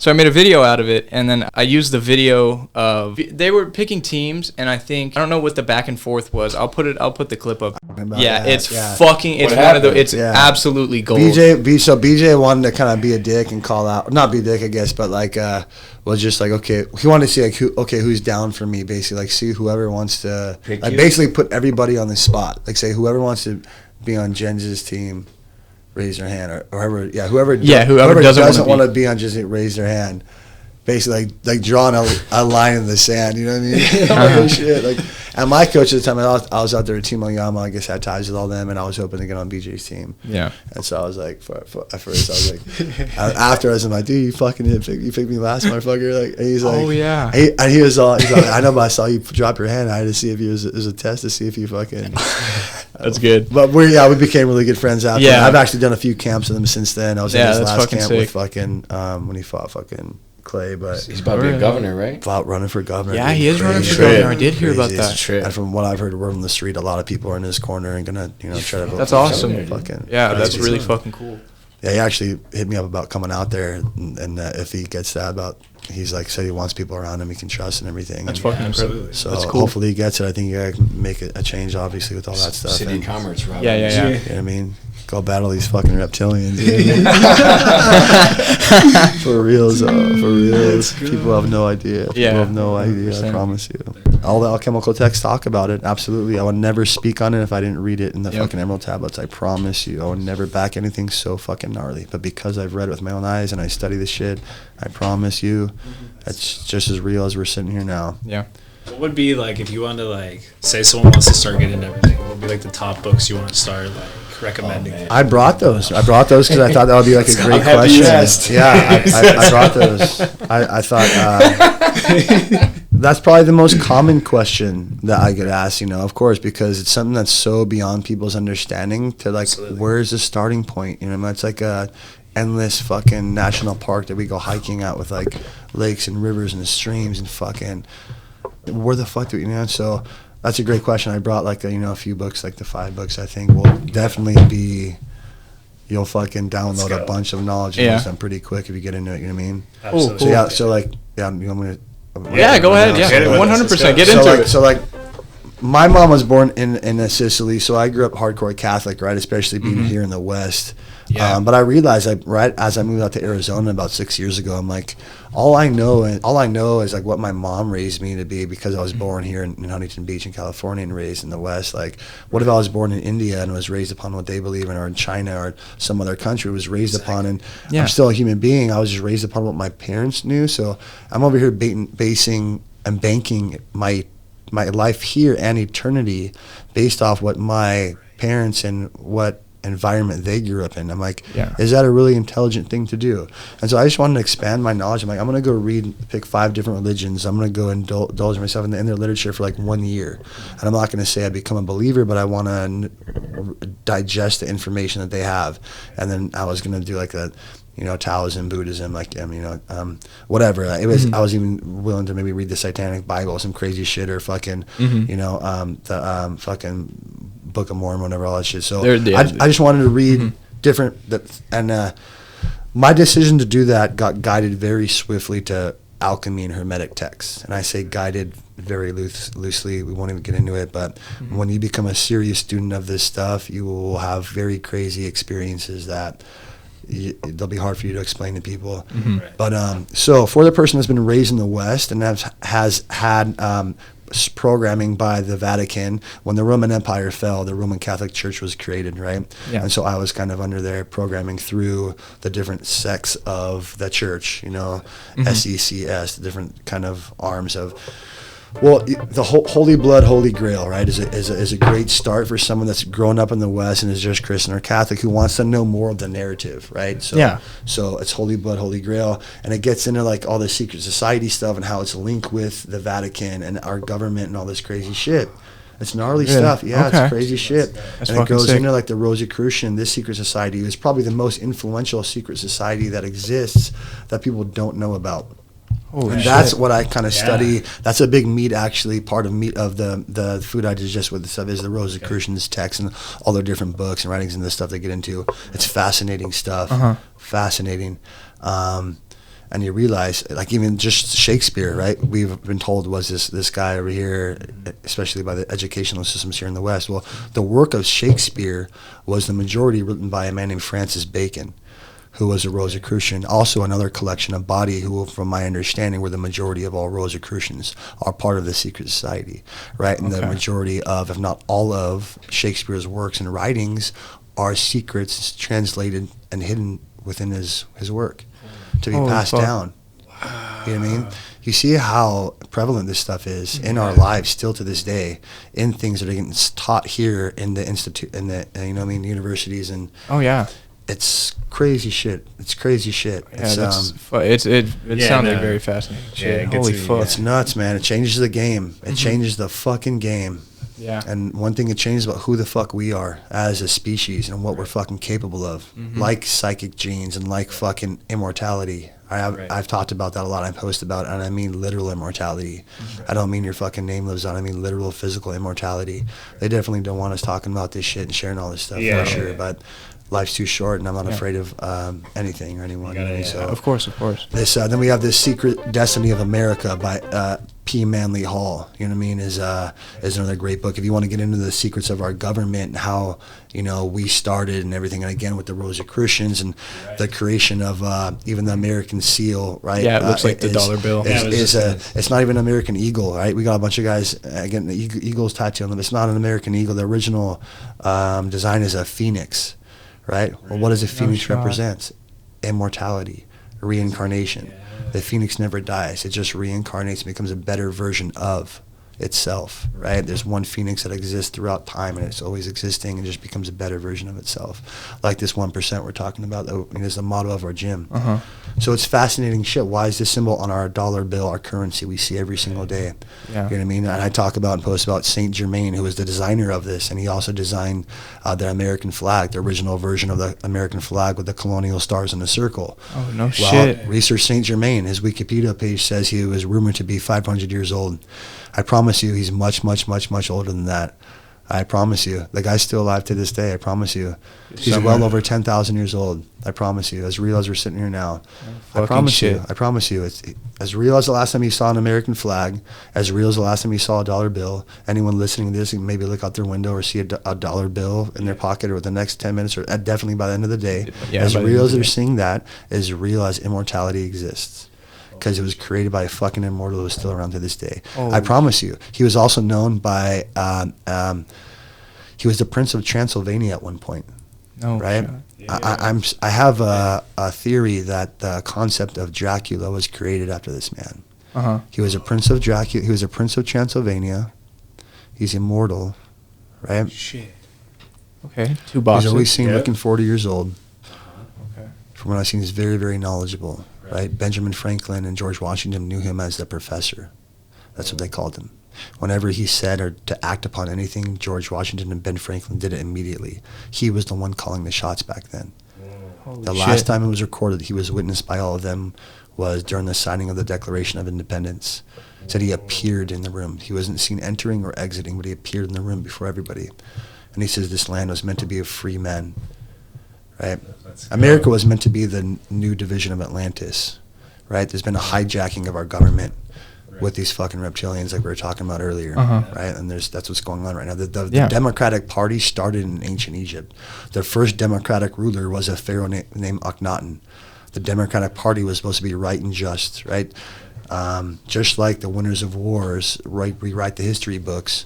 So I made a video out of it, and then I used the video of they were picking teams, and I don't know what the back and forth was. I'll put the clip up. About Yeah, that, it's yeah. fucking. It's What one of the. happened? It's Yeah. absolutely gold. BJ wanted to kind of be a dick and call out, not be a dick, I guess, but like was just like, okay, he wanted to see like who's down for me, basically, like see whoever wants to Pick like you? basically put everybody on the spot, like say whoever wants to be on Jens' team, raise their hand, or whoever whoever doesn't doesn't wanna want to be on Jens, raise their hand. Basically, like drawing a line in the sand, you know what I mean? Like, oh, shit. Like, and my coach at the time, I was out there with Team Oyama. I guess had ties with all them, and I was hoping to get on BJ's team. Yeah. And so I was like, at first I was like, after I was like, dude, you fucking you picked me last, motherfucker. Like, and he's like, Oh, yeah. He was like, I know, but I saw you drop your hand. I had to see if it was a test to see if you fucking. That's good. But we became really good friends after. Yeah. I've actually done a few camps with him since then. I was in Yeah, his that's last fucking camp with sick. fucking when he fought fucking Clay, but He's about to be a governor, right? fought running for governor. Yeah, dude. he is running Crazy. for governor. I did hear about Crazy. that. It's a trip. And from what I've heard word on the street, a lot of people are in his corner and gonna, try to vote. That's for him. awesome. Fucking, Yeah, that's Crazy. really fucking cool. Yeah, he actually hit me up about coming out there, and if he gets that, he's like said he wants people around him he can trust and everything. That's And fucking incredible. absolutely. so That's cool. hopefully he gets it. I think you gotta make a change, obviously, with all that stuff. City and, of Commerce, Rob. Yeah. You know what I mean? Go battle these fucking reptilians. dude. For reals, for reals. People have no idea. People Yeah, have no idea. 100%. I promise you. All the alchemical texts talk about it. Absolutely. I would never speak on it if I didn't read it in the Yep. fucking Emerald Tablets. I promise you. I would never back anything so fucking gnarly. But because I've read it with my own eyes and I study this shit, I promise you, it's just as real as we're sitting here now. Yeah. What would be like if you wanted to like say someone wants to start getting into everything? What would be like the top books you want to start like recommending? I brought those because I thought that would be like a great happy question. you asked. Yeah, I brought those. I thought that's probably the most common question that I get asked, of course, because it's something that's so beyond people's understanding to like, where's the starting point? It's like a endless fucking national park that we go hiking out with like lakes and rivers and streams and fucking, where the fuck do we, so that's a great question. I brought like a few books, like the 5 books I think will definitely be, you'll fucking download a bunch of knowledge and them pretty quick if you get into it, you know what I mean? Absolutely. So yeah, so like, you want me to? Yeah, go ahead. Yeah, 100%. Get into it. So like, my mom was born in Sicily, so I grew up hardcore Catholic, right? Especially being here in the West. Yeah. But I realized, like, right as I moved out to Arizona about 6 years ago, I'm like, all I know is like what my mom raised me to be, because I was born here in Huntington Beach in California and raised in the West. Like, what if I was born in India and was raised upon what they believe in, or in China or some other country was raised upon, and I'm still a human being. I was just raised upon what my parents knew. So I'm over here basing and banking my life here and eternity based off what my parents and what environment they grew up in. I'm like, is that a really intelligent thing to do? And so I just wanted to expand my knowledge. I'm like, I'm going to go pick 5 different religions. I'm going to go indulge myself in their literature for like 1 year. And I'm not going to say I become a believer, but I want to digest the information that they have. And then I was going to do like a, Taoism, Buddhism, like, whatever. It was, I was even willing to maybe read the Satanic Bible, some crazy shit, or fucking, the fucking Book of Mormon, whatever, all that shit. So I just wanted to read different, and my decision to do that got guided very swiftly to alchemy and hermetic texts. And I say guided very loosely. We won't even get into it, but when you become a serious student of this stuff, you will have very crazy experiences that they'll be hard for you to explain to people. But so for the person that's been raised in the West and has had programming by the Vatican, when the Roman Empire fell, the Roman Catholic Church was created, right? And so I was kind of under their programming through the different sects of the church, SECS, the different kind of arms of. Well, the Holy Blood, Holy Grail, right, is a great start for someone that's grown up in the West and is just Christian or Catholic who wants to know more of the narrative, right? So it's Holy Blood, Holy Grail, and it gets into like all the secret society stuff and how it's linked with the Vatican and our government and all this crazy shit. It's gnarly stuff. Yeah, it's crazy shit. That's and it goes sick. into like the Rosicrucian, this secret society is probably the most influential secret society that exists that people don't know about. And that's what I kind of study. That's a big part of the food I digest with the stuff is the Rosicrucians text and all their different books and writings and the stuff they get into. It's fascinating stuff. Fascinating. And you realize, like, even just Shakespeare, right? We've been told was this guy over here, especially by the educational systems here in the West. Well, the work of Shakespeare was the majority written by a man named Francis Bacon, who was a Rosicrucian. Also another collection of Body, who, from my understanding, were the majority of all Rosicrucians, are part of the secret society, right? And the majority of, if not all of, Shakespeare's works and writings are secrets translated and hidden within his work to be passed down. You know what I mean? You see how prevalent this stuff is in our lives still to this day, in things that are getting taught here in the institute, in the universities, and it's crazy shit. It's crazy shit. It sounds like very fascinating shit. Holy fuck. It's nuts, man. It changes the game. It changes the fucking game. Yeah. And one thing it changes about who the fuck we are as a species and what we're fucking capable of. Like psychic genes and like fucking immortality. I've talked about that a lot. I post about it, and I mean literal immortality. I don't mean your fucking name lives on. I mean literal physical immortality. They definitely don't want us talking about this shit and sharing all this stuff for sure. But life's too short, and I'm not afraid of anything or anyone. So of course. This then we have this Secret Destiny of America by P. Manly Hall. You know what I mean? Is another great book if you want to get into the secrets of our government and how we started and everything. And again with the Rosicrucians and the creation of even the American seal, right? Yeah, it looks like the dollar bill. It's not even an American eagle, right? We got a bunch of guys again the eagles tattoo on them. It's not an American eagle. The original design is a phoenix. Right? Well, what does a phoenix represent? Immortality, reincarnation. The phoenix never dies. It just reincarnates and becomes a better version of itself, right? There's one phoenix that exists throughout time, and it's always existing and just becomes a better version of itself. Like this 1% we're talking about, that is the motto of our gym. So it's fascinating shit. Why is this symbol on our dollar bill, our currency we see every single day? Yeah. You know what I mean? And I talk about and post about Saint Germain, who was the designer of this, and he also designed the American flag, the original version of the American flag with the colonial stars in a circle. Oh, no Well, shit. research Saint Germain. His Wikipedia page says he was rumored to be 500 years old. I promise you, he's much, much, much, much older than that. I promise you. The guy's still alive to this day. I promise you. He's Somewhere. well over 10,000 years old. I promise you. As real as we're sitting here now. I Fucking promise shit. you. I promise you. It's as real as the last time you saw an American flag, as real as the last time you saw a dollar bill. Anyone listening to this can maybe look out their window or see a dollar bill in their pocket or the next 10 minutes or definitely by the end of the day. Yeah, as by the real end as of the they're day. seeing that, as real as immortality exists. Because it was created by a fucking immortal who's still around to this day. Oh, I promise you. He was also known by, he was the Prince of Transylvania at one point, No right? shot. I have a theory that the concept of Dracula was created after this man. He was a Prince of Dracula. He was a Prince of Transylvania. He's immortal, right? Shit. Okay. Two boxes. He's always seen Yeah. looking 40 years old. Okay. From what I've seen, he's very, very knowledgeable, right? Benjamin Franklin and George Washington knew him as the professor. That's what they called him. Whenever he said or to act upon anything, George Washington and Ben Franklin did it immediately. He was the one calling the shots back then. Holy The shit. last time it was recorded, he was witnessed by all of them, was during the signing of the Declaration of Independence. Said he appeared in the room. He wasn't seen entering or exiting, but he appeared in the room before everybody. And he says this land was meant to be of free men, right? America was meant to be the new division of Atlantis, right? There's been a hijacking of our government with these fucking reptilians like we were talking about earlier, right? And that's what's going on right now. The Yeah. Democratic Party started in ancient Egypt. The first democratic ruler was a pharaoh named Akhenaten. The Democratic Party was supposed to be right and just, right? Just like the winners of wars rewrite the history books,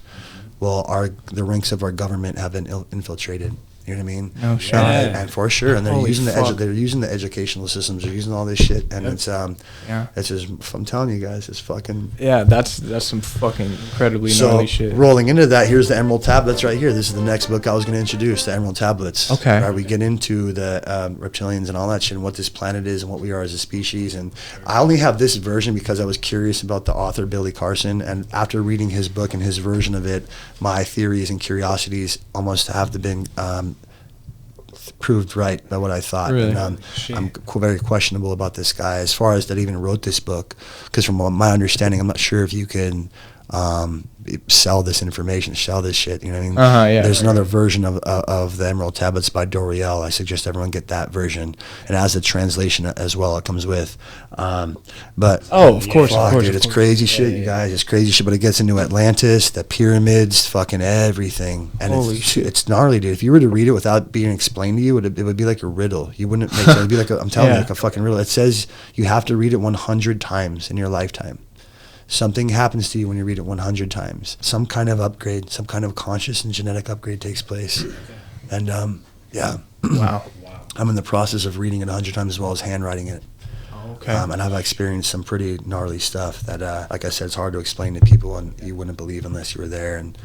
well, the ranks of our government have been infiltrated. You know what I mean? No shot. And for sure, and they're Holy using fuck. they're using the educational systems. They're using all this shit, and it's Yeah. it's just, I'm telling you guys, it's fucking. Yeah, that's some fucking incredibly So gnarly shit. rolling into that, here's the Emerald Tablets right here. This is the next book I was going to introduce, the Emerald Tablets. Okay. Right, we get into the reptilians and all that shit, and what this planet is, and what we are as a species. And I only have this version because I was curious about the author Billy Carson, and after reading his book and his version of it, my theories and curiosities almost have to been proved right by what I thought. Really? And I'm very questionable about this guy as far as that he even wrote this book, because from my understanding, I'm not sure if you can sell this information, sell this shit. You know what I mean? Yeah. There's another version of the Emerald Tablets by Doriel. I suggest everyone get that version, and as the translation as well, it comes with. But Oh, of course, fuck, of course, dude, of it's course. crazy shit, you guys. It's crazy shit, but it gets into Atlantis, the pyramids, fucking everything, and Holy it's gnarly, dude. If you were to read it without being explained to you, it would be like a riddle. You wouldn't make sense. It'd be like I'm telling you, Yeah. like a fucking riddle. It says you have to read it 100 times in your lifetime. Something happens to you when you read it 100 times. Some kind of upgrade, some kind of conscious and genetic upgrade takes place. And yeah, Wow. I'm in the process of reading it 100 times as well as handwriting it. Okay. And I've experienced some pretty gnarly stuff that, like I said, it's hard to explain to people, and you wouldn't believe unless you were there. And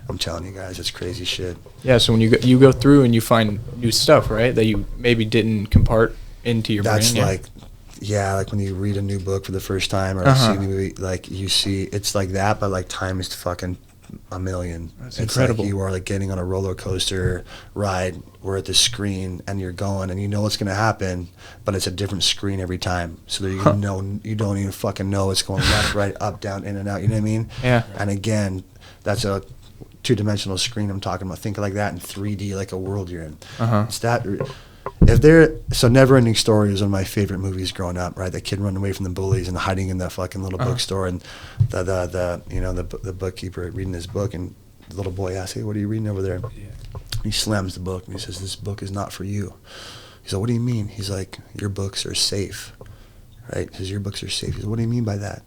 I'm telling you guys, it's crazy shit. Yeah, so when you go through and you find new stuff, right, that you maybe didn't compart into your That's brain. like when you read a new book for the first time or see a movie, like you see, it's like that, but like times fucking a million. That's It's incredible. like you are like getting on a roller coaster ride. We're at the screen and you're going and you know what's gonna happen, but it's a different screen every time. So that you don't even fucking know it's going left, right, up, down, in and out. You know what I mean? Yeah. And again, that's a two-dimensional screen I'm talking about. Think of like that in 3D, like a world you're in. It's that. So Neverending Story was one of my favorite movies growing up, right? The kid running away from the bullies and hiding in the fucking little bookstore, and the bookkeeper reading his book, and the little boy asks, "Hey, what are you reading over there?" He slams the book and he says, "This book is not for you." He's like, "What do you mean?" He's like, "Your books are safe," right? He says, "Your books are safe." He's like, "What do you mean by that?"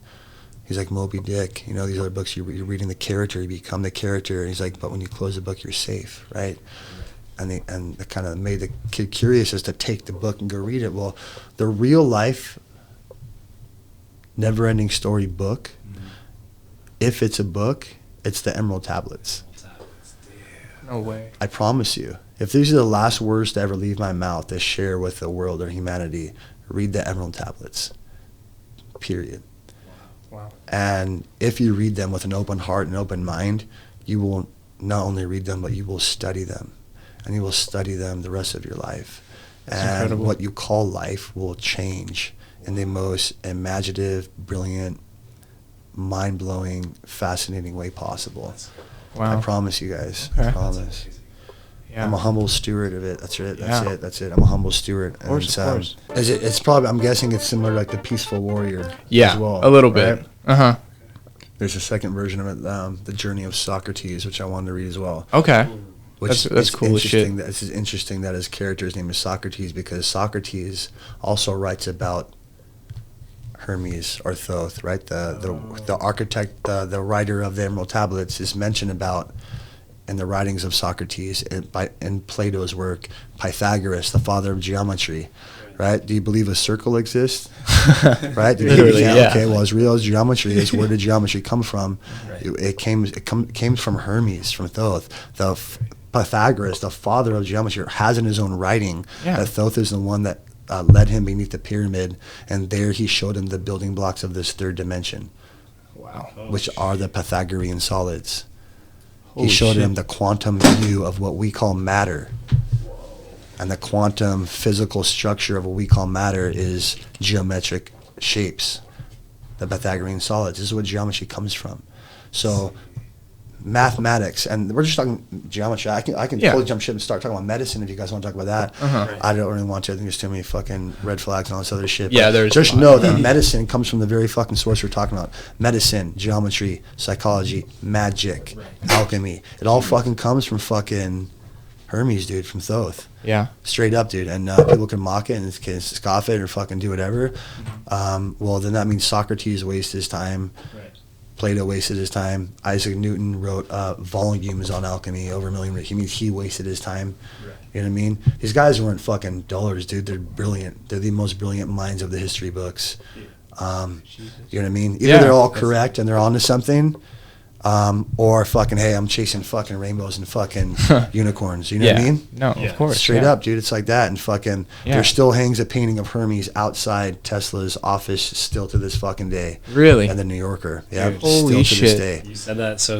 He's like, "Moby Dick, these other books, you're reading the character, you become the character." And he's like, "But when you close the book, you're safe, right?" And it kind of made the kid curious as to take the book and go read it. Well, the real life Neverending Story book if it's a book, it's the Emerald Tablets. No way. I promise you. If these are the last words to ever leave my mouth to share with the world or humanity, read the Emerald Tablets. Period. Wow. And if you read them with an open heart and open mind, you will not only read them, but you will study them. And you will study them the rest of your life. That's and incredible. what you call life will change in the most imaginative, brilliant, mind-blowing, fascinating way possible. Wow. I promise you guys. Okay. I promise. Yeah. I'm a humble steward of it. That's it. Yeah. That's it. I'm a humble steward. Of course, of course. It's probably, I'm guessing it's similar to like the Peaceful Warrior Yeah, as well. a little bit. right? Uh-huh. There's a second version of it, The Journey of Socrates, which I wanted to read as well. Okay. Which That's it's cool as shit. interesting that it's interesting that his character's name is Socrates, because Socrates also writes about Hermes or Thoth, right? The architect, the writer of the Emerald Tablets is mentioned about in the writings of Socrates in Plato's work, Pythagoras, the father of geometry, right? Do you believe a circle exists? Right? Literally, yeah. Okay, well, as real as geometry is, where did geometry come from? It came from Hermes, from Thoth. Pythagoras, the father of geometry, has in his own writing that Thoth is the one that led him beneath the pyramid, and there he showed him the building blocks of this third dimension, Wow. which are the Pythagorean solids. Holy He showed shit. him the quantum view of what we call matter. And the quantum physical structure of what we call matter is geometric shapes, the Pythagorean solids. This is where geometry comes from. So mathematics, and we're just talking geometry. I can Yeah. totally jump ship and start talking about medicine if you guys want to talk about that. Uh-huh. I don't really want to. I think there's too many fucking red flags and all this other shit. Yeah, But there's just a lot. know that medicine comes from the very fucking source we're talking about. Medicine, geometry, psychology, magic, alchemy. It all fucking comes from fucking Hermes, dude, from Thoth. Yeah. Straight up, dude. And people can mock it and can scoff it or fucking do whatever. Well, then that means Socrates wasted his time. Right. Plato wasted his time. Isaac Newton wrote volumes on alchemy, over a million. He wasted his time. Right. You know what I mean? These guys weren't fucking dullers, dude. They're brilliant. They're the most brilliant minds of the history books. You know what I mean? Either Yeah. they're all correct and they're onto something, or fucking, hey, I'm chasing fucking rainbows and fucking unicorns. You know what I mean? No, Yeah. of course. Straight yeah. up, dude. It's like that. And fucking, Yeah. there still hangs a painting of Hermes outside Tesla's office still to this fucking day. Really? And the New Yorker. Yeah, Dude. Holy still to shit. this day. You said that. So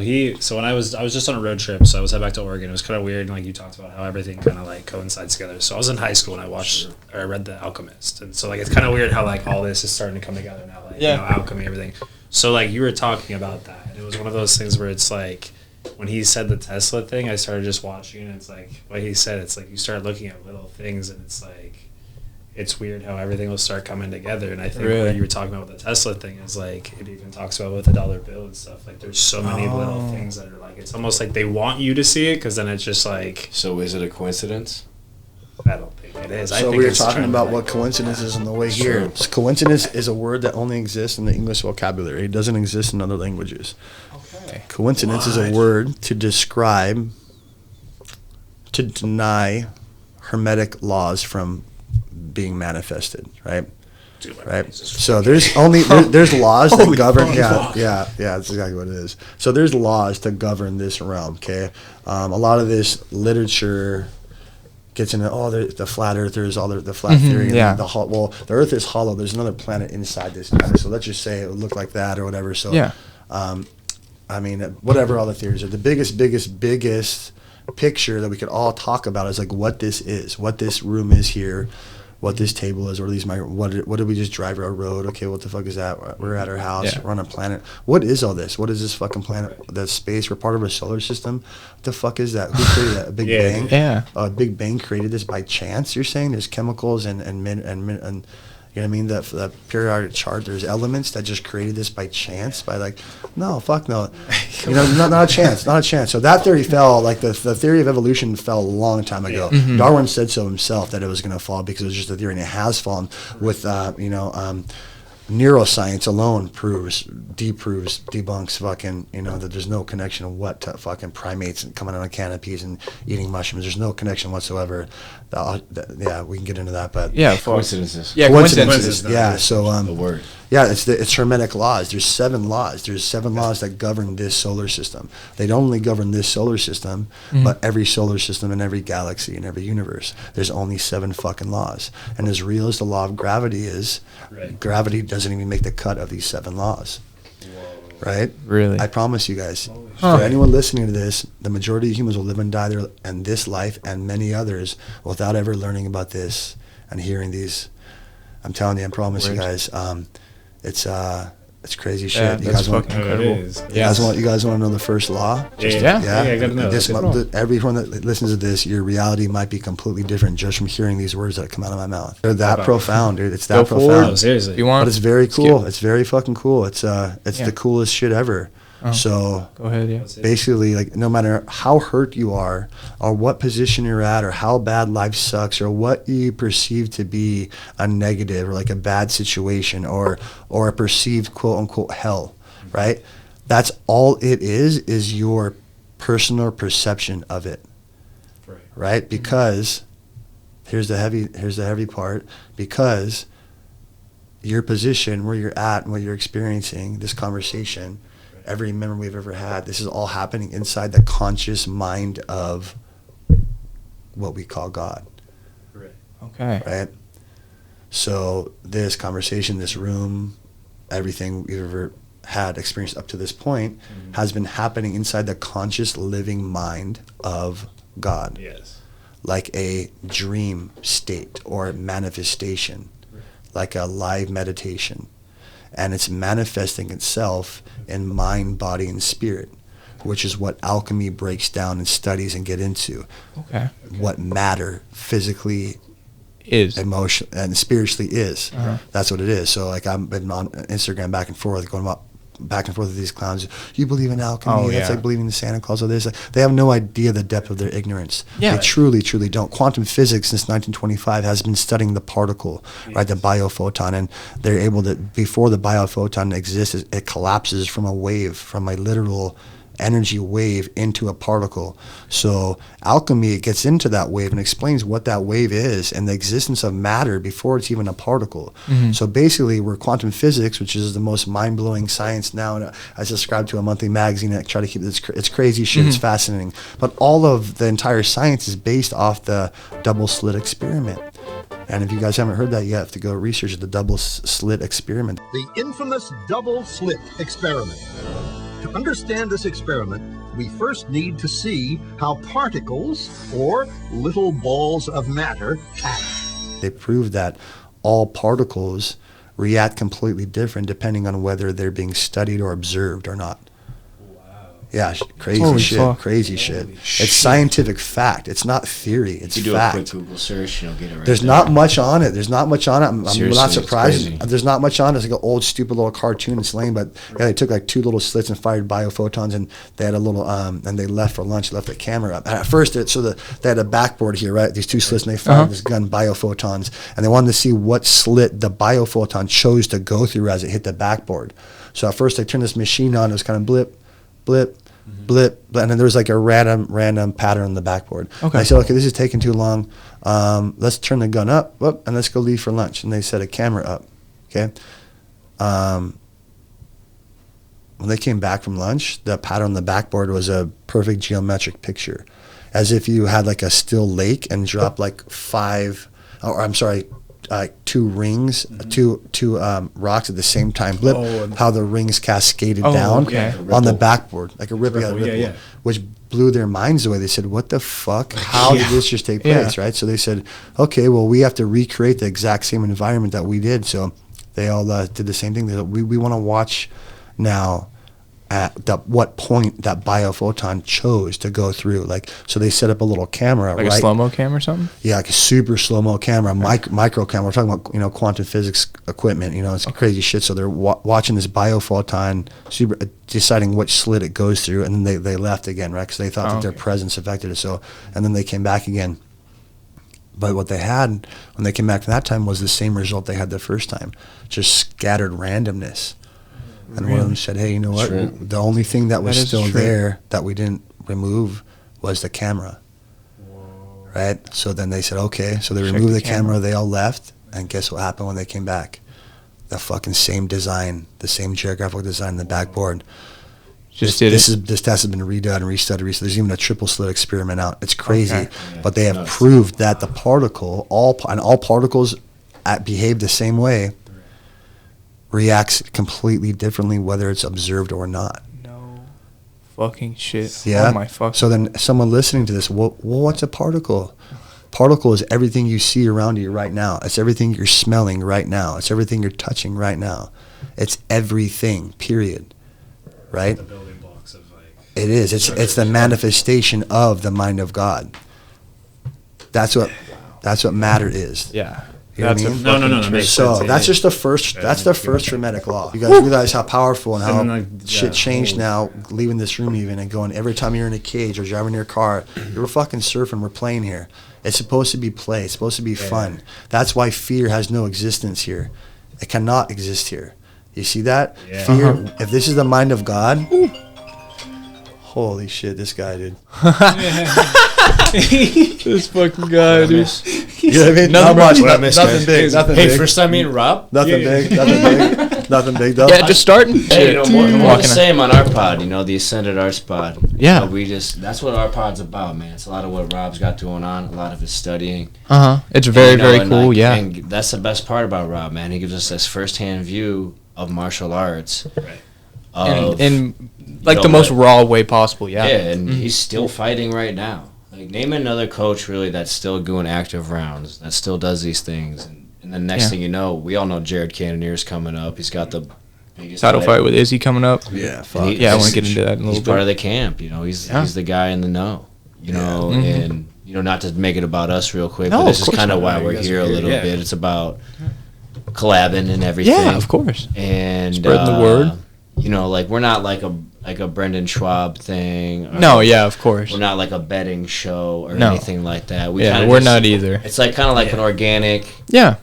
when I was just on a road trip, so I was headed back to Oregon. It was kind of weird, like you talked about how everything kind of like coincides together. So I was in high school and I read The Alchemist, and so like it's kind of weird how like all this is starting to come together now, like Yeah. you know, alchemy, everything. So like you were talking about that, and it was one of those things where it's like when he said the Tesla thing, I started just watching, and it's like what he said. It's like you start looking at little things, and it's like it's weird how everything will start coming together. And I think Really? what you were talking about with the Tesla thing is like it even talks about with the dollar bill and stuff. Like there's so many little things that are like it's almost like they want you to see it, because then it's just like So is it a coincidence? I don't think it is. I So think we were it's talking trying to, about like, what go coincidence is down. on the way It's here. true. So coincidence is a word that only exists in the English vocabulary. It doesn't exist in other languages. Okay. Coincidence is a word to describe, to deny hermetic laws from being manifested, right? Dude, my Right. brain's just So there's only there's laws that Holy govern. fuck. Yeah. That's exactly what it is. So there's laws to govern this realm. Okay. A lot of this literature gets into the flat earthers, all the flat theory. And yeah. the Earth is hollow. There's another planet inside this matter. So let's just say it would look like that or whatever. So Yeah. I mean, whatever all the theories are, the biggest picture that we could all talk about is like what this is, what this room is here, what this table is, or these what did we just drive our road? Okay, what the fuck is that? We're at our house. Yeah. We're on a planet. What is all this? What is this fucking planet? That space? We're part of a solar system. What the fuck is that? Who created that? A Big Yeah. Bang? Yeah. Big Bang created this by chance? You're saying there's chemicals and you know what I mean? The periodic chart, there's elements that just created this by chance, by like, no, fuck no. You know, not a chance, not a chance. So that theory fell, like the theory of evolution fell a long time ago. Darwin said so himself that it was going to fall because it was just a theory, and it has fallen with, neuroscience alone debunks fucking, that there's no connection to fucking primates and coming on canopies and eating mushrooms. There's no connection whatsoever. Yeah, we can get into that, but Yeah. Coincidences. Yeah. coincidences. Coincidences. Yeah, so The word. Yeah, it's Hermetic laws. There's 7 laws. There's 7 laws that govern this solar system. They don't only govern this solar system, but every solar system in every galaxy in every universe. There's only 7 fucking laws. And as real as the law of gravity is, gravity doesn't even make the cut of these 7 laws. Right? Really? I promise you guys. For anyone listening to this, the majority of humans will live and die there in this life and many others without ever learning about this and hearing these. I'm telling you, I promise you guys. It's crazy shit. Yeah, You that's guys want? fucking incredible. It is. You guys want to know the first law? Yeah. I gotta know. This, That's everyone that listens to this, your reality might be completely different just from hearing these words that come out of my mouth. They're that profound, dude. It's that Go profound. forward. Oh, seriously. You want? But it's very cool. cute. It's very fucking cool. It's the coolest shit ever. So Go ahead. Yeah. basically, like, no matter how hurt you are or what position you're at or how bad life sucks or what you perceive to be a negative or like a bad situation or a perceived quote unquote hell, right? That's all it is your personal perception of it, right? Because here's the heavy part, because your position, where you're at and what you're experiencing, this conversation, every memory we've ever had, this is all happening inside the conscious mind of what we call God, Okay. right? So this conversation, this room, everything we've ever had experienced up to this point has been happening inside the conscious living mind of God, Yes. like a dream state or manifestation, like a live meditation. And it's manifesting itself in mind, body, and spirit, which is what alchemy breaks down and studies and get into. Okay. What matter physically, Is. emotion, and spiritually is. That's what it is. So like I've been on Instagram back and forth, going back and forth with these clowns. You believe in alchemy? Oh, That's yeah. like believing in Santa Claus or this. Like, they have no idea the depth of their ignorance. Yeah. They truly, truly don't. Quantum physics since 1925 has been studying the particle, right, the biophoton, and they're able to, before the biophoton exists, it collapses from a wave, from a literal energy wave into a particle. So alchemy gets into that wave and explains what that wave is and the existence of matter before it's even a particle. So basically, we're quantum physics, which is the most mind-blowing science now. And I subscribe to a monthly magazine and I try to keep this. It's crazy shit. It's fascinating. But all of the entire science is based off the double slit experiment. And if you guys haven't heard that, you have to go research the double slit experiment. The infamous double slit experiment. To understand this experiment, we first need to see how particles, or little balls of matter, act. They proved that all particles react completely different depending on whether they're being studied or observed or not. Yeah, crazy Holy shit, fuck. crazy shit. It's scientific fact. It's not theory. It's You do a fact. quick Google search, you'll get it right There's there. not much on it. There's not much on it. I'm Seriously, not it's surprised. crazy. There's not much on it. It's like an old, stupid little cartoon. It's lame, but yeah, they took like 2 little slits and fired biophotons, and they had a little, and they left for lunch, left the camera up. And at first, they had a backboard here, right? These 2 slits, and they fired this gun, biophotons, and they wanted to see what slit the biophoton chose to go through as it hit the backboard. So at first, they turned this machine on. It was kind of blip, blip, blip, and then there was like a random pattern on the backboard. Okay. And I said, okay, this is taking too long. Let's turn the gun up, and let's go leave for lunch. And they set a camera up. Okay. When they came back from lunch, the pattern on the backboard was a perfect geometric picture, as if you had like a still lake and dropped like 2 rings, two rocks at the same time. Blip, how the rings cascaded down okay. on the backboard, like a ripple, yeah. which blew their minds away. They said, "What the fuck? How did this just take place?" Right? So they said, "Okay, well, we have to recreate the exact same environment that we did." So they all did the same thing. They said, we want to watch now at what point that biophoton chose to go through. Like, so they set up a little camera, Like right? a slow-mo cam or something? Yeah, like a super slow-mo camera, micro camera. We're talking about, quantum physics equipment, it's crazy shit. So they're watching this biophoton, deciding which slit it goes through, and then they left again, right? Because they thought that their presence affected it. So, and then they came back again. But what they had when they came back from that time was the same result they had the first time, just scattered randomness. And one of them said, "Hey, you know what? True. The only thing that was That is still true. there that we didn't remove was the camera." Right? So then they said, okay. So they Check removed the the camera. They all left. And guess what happened when they came back? the fucking same design, the same geographical design in the backboard. Just this did it. This test has been redone and restudied. There's even a triple slit experiment out. It's crazy, Okay. but they have proved that the particle, all particles behave the same way, reacts completely differently whether it's observed or not. No fucking shit. Yeah. Oh my fuck. So then, someone listening to this, what's a particle? Particle is everything you see around you right now. It's everything you're smelling right now. It's everything you're touching right now. It's everything. Period. Right? The building blocks of like. It is. It's the manifestation of the mind of God. That's what matter is. yeah. You know what I mean? No, that makes So sense. that's just the first. That's the first Hermetic law. You guys realize how powerful and how And then, like, shit yeah, changed holy- now. Leaving this room even and going every time you're in a cage or driving your car, you're fucking surfing. We're playing here. It's supposed to be play. It's supposed to be fun. That's why fear has no existence here. It cannot exist here. You see that? Yeah. Fear. If this is the mind of God. Holy shit, this guy, dude. This fucking guy, dude. You know what I mean? Nothing Not much. What I missed, Nothing guys? big. Nothing Hey, big. first time meeting Rob. Nothing big. Nothing big. Nothing big, though. Yeah, just starting. Hey, more the Walking same on our pod, the Ascended Arts pod. Yeah. That's what our pod's about, man. It's a lot of what Rob's got going on, a lot of his studying. It's very, And, very and, cool. like, Yeah. And that's the best part about Rob, man. He gives us this firsthand view of martial arts. Right. In like know, the most like- raw way possible. Yeah. Yeah, and he's still fighting right now. Like, name another coach really that's still doing active rounds, that still does these things. And the next Yeah. thing you know, we all know Jared Cannonier's coming up. He's got the biggest Title fight with Izzy coming up. Yeah, And fuck. he- Yeah, I want he's- to get into that in a He's little part bit. of the camp, He's Yeah. he's the guy in the know, Mhm. and not to make it about us real quick, No, but this of is course kind of not. why You we're guys here are a here, little yeah. bit. It's about collabing and everything. Yeah, of course. And Spreading the word. Like we're not like a Brendan Schwab thing. Or No, yeah, of course. we're not like a betting show or No. anything like that. Yeah, kinda we're just- not either. It's like kind of like an organic Yeah.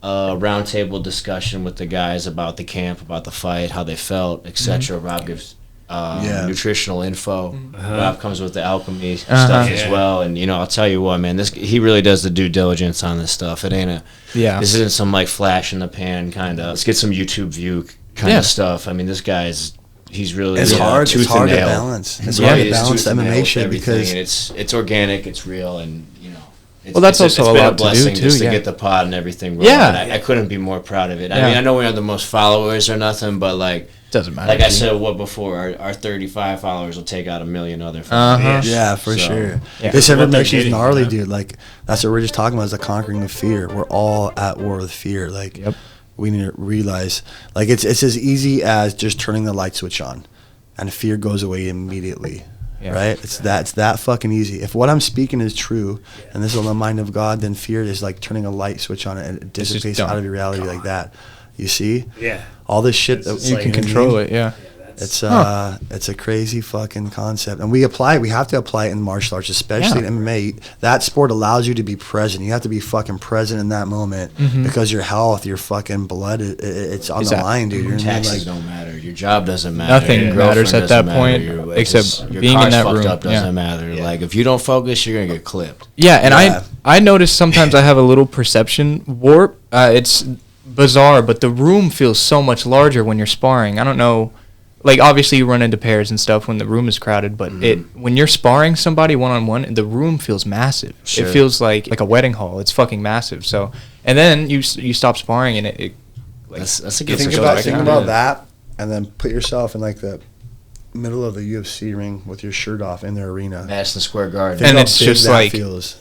roundtable discussion with the guys about the camp, about the fight, how they felt, etc. Mm-hmm. Rob gives Yeah. nutritional info. Uh-huh. Rob comes with the alchemy Uh-huh. stuff as Yeah. well, and I'll tell you what, man, he really does the due diligence on this stuff. It ain't Yeah. this isn't some like flash in the pan kind of. Let's get some YouTube view kind Yeah. of stuff. I mean, this guy's. He's really It's hard. It's tooth hard and to nail. balance. It's Yeah, hard It to is balance tooth the and nail MMA with shit everything, because and it's organic, it's real, and it's, Well, that's it's also a been lot to do, blessing too, just yeah. to get the pod and everything rolling. Yeah. I couldn't be more proud of it. I Yeah. mean, I know we have the most followers or nothing, but like Doesn't matter. like I dude. said, before, our 35 followers will take out 1 million other Uh-huh. followers. yeah, for So, sure. Yeah. This What they're information is getting, gnarly, you know? dude. Like that's what we're just talking about is the conquering of fear. We're all at war with fear. Like Yep. we need to realize, like it's as easy as just turning the light switch on, and fear goes away immediately. Yeah. Right? It's that fucking easy. If what I'm speaking is true, and this is the mind of God, then fear is like turning a light switch on and it just dissipates done. out of your reality like that. You see? Yeah. All this shit that It's You like- can you know what I control mean? it. Yeah. It's it's a crazy fucking concept, and we have to apply it in martial arts, especially Yeah. in MMA. That sport allows you to be present. You have to be fucking present in that moment because your health, your fucking blood, it's on the Exactly. line, dude. You know what I mean? Taxes Like, don't matter. Your job doesn't matter. Nothing your matters girlfriend at that doesn't matter, point, your- except it's- your being in car's that fucked room, up doesn't yeah. matter. Like if you don't focus, you're gonna get clipped. Yeah, and Yeah. I notice sometimes I have a little perception warp. It's bizarre, but the room feels so much larger when you're sparring. I don't know. Like obviously you run into pairs and stuff when the room is crowded, but when you're sparring somebody one on one, the room feels massive. Sure. It feels like a wedding hall. It's fucking massive. So and then you stop sparring and it like That's a Think good think goes about back think down. about that, and then put yourself in like the middle of the UFC ring with your shirt off in their arena. Madison Square Garden. Think And how it's big just that like- feels.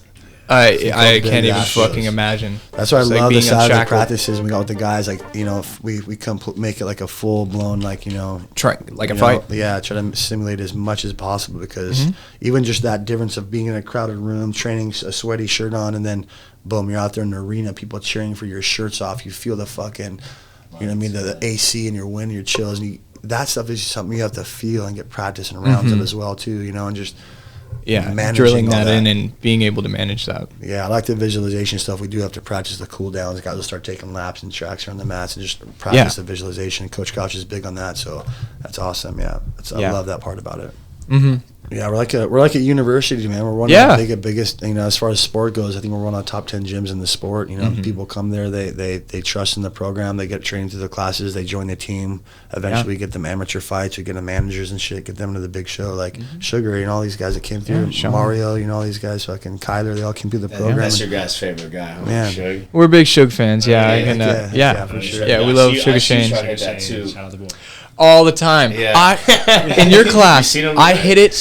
I how I big can't even that fucking feels. imagine. That's why It's I like love the being side of the unshackled. practices. We got with the guys, like if we come make it like a full blown, like Try like a you fight. know, yeah, try to simulate as much as possible because Mm-hmm. even just that difference of being in a crowded room, training a sweaty shirt on, and then boom, you're out there in the arena, people cheering for your shirts off. You feel the fucking, you know what I mean, the AC and your wind, your chills, and that stuff is something you have to feel and get practice and rounds of as well too, and just Yeah, managing drilling all that that. in and being able to manage that. Yeah, I like the visualization stuff. We do have to practice the cool downs. Guys will start taking laps and tracks around the mats and just practice the visualization. Coach Couch is big on that, so that's awesome. Yeah, I Yeah. love that part about it. Mm-hmm. Yeah, we're like a university, man. We're one Yeah. of the biggest, as far as sport goes. I think we're one of the top 10 gyms in the sport. People come there, they trust in the program, they get trained through the classes, they join the team. Eventually, we get them amateur fights, we get them managers and shit, get them to the big show, like Sugar, all these guys that came through, Mario, all these guys, fucking Kyler, they all came through the program. That's your guy's favorite guy, huh? Man. Shug? We're big Suge fans. Yeah, yeah, for sure. Yeah, we love Sugar Shane That too. Shout out the boy. all the time. Yeah. In your class, seen him? I hit it.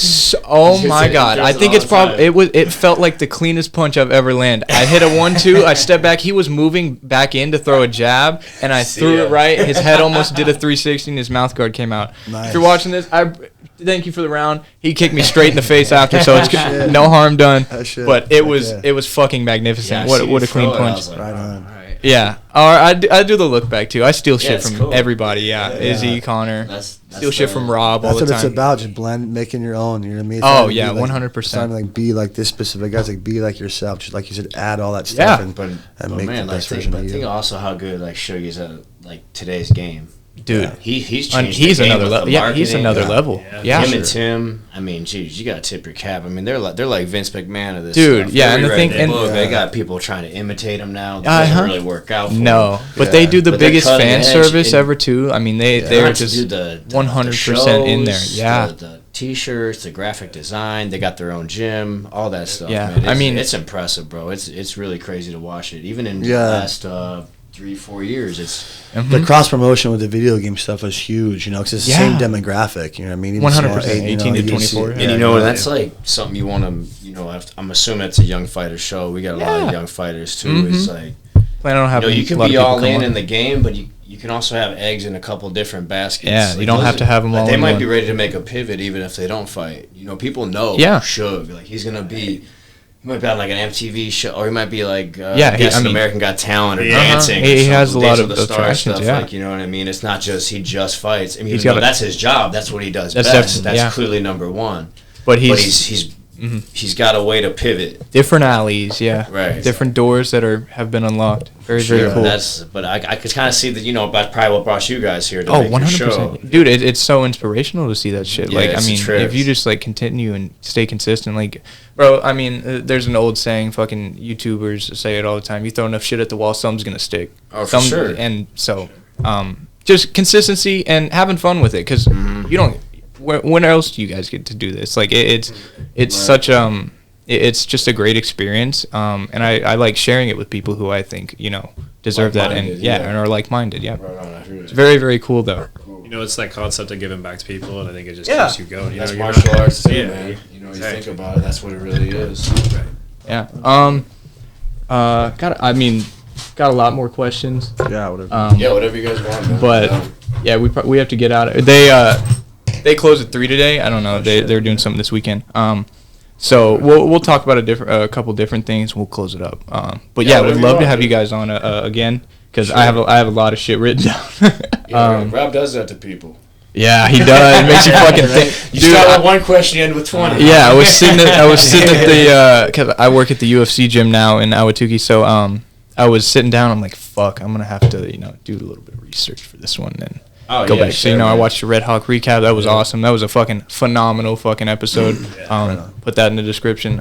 Oh He's my hitting god! I throws think all it's the probably time. it felt like the cleanest punch I've ever landed. I hit a 1-2. I stepped back. He was moving back in to throw a jab, and I threw ya. it right. His head almost did a 360, and his mouth guard came out. Nice. If you're watching this, I thank you for the round. He kicked me straight in the face after, so it's Shit. no harm done. That shit. But it was Yeah. it was fucking magnificent. What a clean punch. Right on. Yeah. Or I do the look back too. I steal shit it's from cool. everybody. Yeah. Izzy, Connor. That's Steal shit from Rob all That's the what time. it's about, just making your own. You know what I mean? It's Oh, not to be yeah, like- 100%. It's not to like be like this specific guys, like be like yourself. Just like you said, add all that Yeah. stuff and But make man, the like best version of think you. also how good like Shug is at like today's game. Dude. He's And changed he's the game another with level. the Yeah, he's marketing. another level. Yeah. Him and Tim, I mean, geez, you gotta tip your cap. I mean, they're like Vince McMahon of this Dude, stuff. yeah, They're and the rewriting thing- the and- book. Yeah. They got people trying to imitate him now. It Uh-huh. doesn't really work out for No, them. but Yeah. they do the But they're biggest cutting fan edge service and- ever too. I mean, they're Not to just do the 100% in there. shows, Yeah. the t-shirts, the graphic design. They got their own gym, all that stuff. Yeah, man. I mean- it's impressive, bro. It's really crazy to watch it. Even in the Yeah. last 3-4 years, it's The cross promotion with the video game stuff was huge, because it's the Yeah. same demographic. You know what I mean? Even 100%, small- 18 to you see- 24. and Yeah, that's like something you want to. I'm assuming it's a young fighter show. We got a lot Yeah. of young fighters too. Mhm. It's like plan on having you can a lot be of people all come in on. in the game, but you can also have eggs in a couple different baskets. Yeah, you don't those have to have 'em like, all They in might one. be ready to make a pivot even if they don't fight. People know Yeah. Shug. Like he's gonna be. He might be on like an MTV show, or he might be like Yeah, guest I in mean- American Got Talent or Uh-huh. dancing. He or has something, a lot Days of the Stars attractions, stuff. yeah. Like, you know what I mean? It's not just he just fights. I mean, He's even though gotta- that's his job. That's what he does That's best. definitely- That's yeah. clearly number one. But But he's got a way to pivot. different alleys, yeah. Right. Different doors that have been unlocked. Very, very Sure, cool. but I could kind of see that. That's probably what brought you guys here to Oh, make your show. 100%. Dude, it's so inspirational to see that shit. Yeah, Like, I it's a mean, trip. if you just, like, continue and stay consistent, like, bro, I mean, there's an old saying, fucking YouTubers say it all the time. You throw enough shit at the wall, something's going to stick. Oh, for sure. And so, just consistency and having fun with it, because Mm-hmm. you don't, when else do you guys get to do this? Like, it's such, it's just a great experience, and I like sharing it with people who I think, deserve that, and Like-minded, yeah. and are like-minded, yeah. Right on, I hear It's it. very, very cool, though. It's that concept of giving back to people, and I think it just Yeah. keeps you going. That's you're martial not- arts too, Yeah. man. You Exactly. think about it, that's what it really is. Yeah. Got a lot more questions. Yeah, whatever. Yeah, whatever you guys want. Man. But yeah, we have to get out. They close at 3 today. I don't know. They're doing something this weekend. So we'll talk about a couple different things. We'll close it up. But yeah, whatever we'd you love to want, have dude. you guys on again, because Sure. I have a lot of shit written down. Yeah, Rob does that to people. Yeah, he does. It makes you fucking think. You Dude, start I- with one question, you end with 20. yeah, I was sitting at the because I work at the UFC gym now in Awatuki, so I was sitting down. I'm like, fuck, I'm gonna have to do a little bit of research for this one and Oh, go yeah, back. sure, So I man. watched the Red Hawk recap. That was awesome. That was a fucking phenomenal fucking episode. Put that in the description.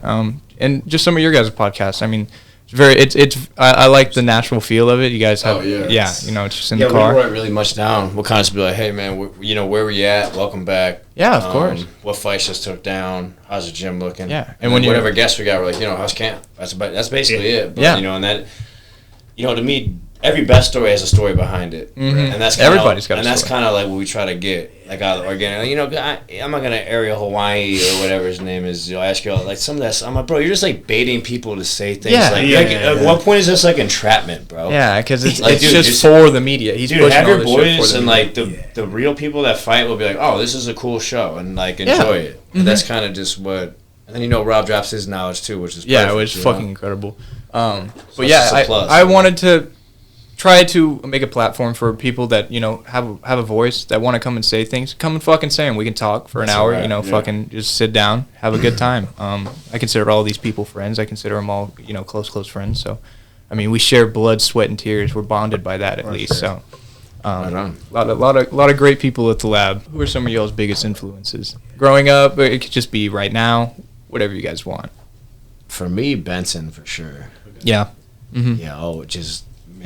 And just some of your guys' podcasts. I mean, I like the natural feel of it. You guys have, Oh, yeah. it's just in Yeah, the we car. weren't really much down. We'll kind of just be like, hey, man, where were you at? Welcome back. Yeah, of course. What fights just took down? How's the gym looking? Yeah, and And when when you're- whatever guests we got, we're like, how's camp? That's basically it. But, Yeah. And that, to me, every best story has a story behind it. Mhm. And that's kinda, Everybody's got a And that's story. kind of like what we try to get. Like out of the organic. I'm not gonna Ariel Hawaii or whatever his name is. Ask you like some of that. I'm like, bro, you're just like baiting people to say things. Yeah. Like, Yeah, like, yeah, at yeah. what point is this like entrapment, bro? Yeah, because it's Like, dude, just just- for the media. He's Dude, pushing have all your this shit for boys the and media. like the real people that fight will be like, oh, this is a cool show, and like enjoy it. And that's kind of just what. And then Rob drops his knowledge too, which is Yeah, it perfect, was you know? fucking incredible. But it's yeah, just a plus, I you know? wanted to try to make a platform for people that have a voice, that want to come and say things. Come and fucking say them. We can talk for an That's hour. right, yeah. Fucking just sit down, have a good time. I consider all these people friends. I consider them all close friends. So, I mean, we share blood, sweat, and tears. We're bonded by that at least. So. Right on. A lot of great people at the lab. Who are some of y'all's biggest influences? Growing up, it could just be right now, whatever you guys want. For me, Benson for sure. Yeah. Mm-hmm. Yeah.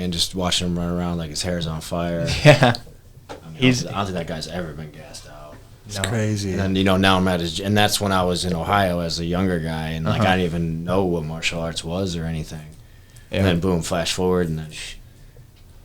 Just watching him run around like his hair's on fire. Yeah. I mean, I don't think that guy's ever been gassed out. It's crazy. And then, now I'm at his, and that's when I was in Ohio as a younger guy, and like I didn't even know what martial arts was or anything. Yeah. And then boom, flash forward, and then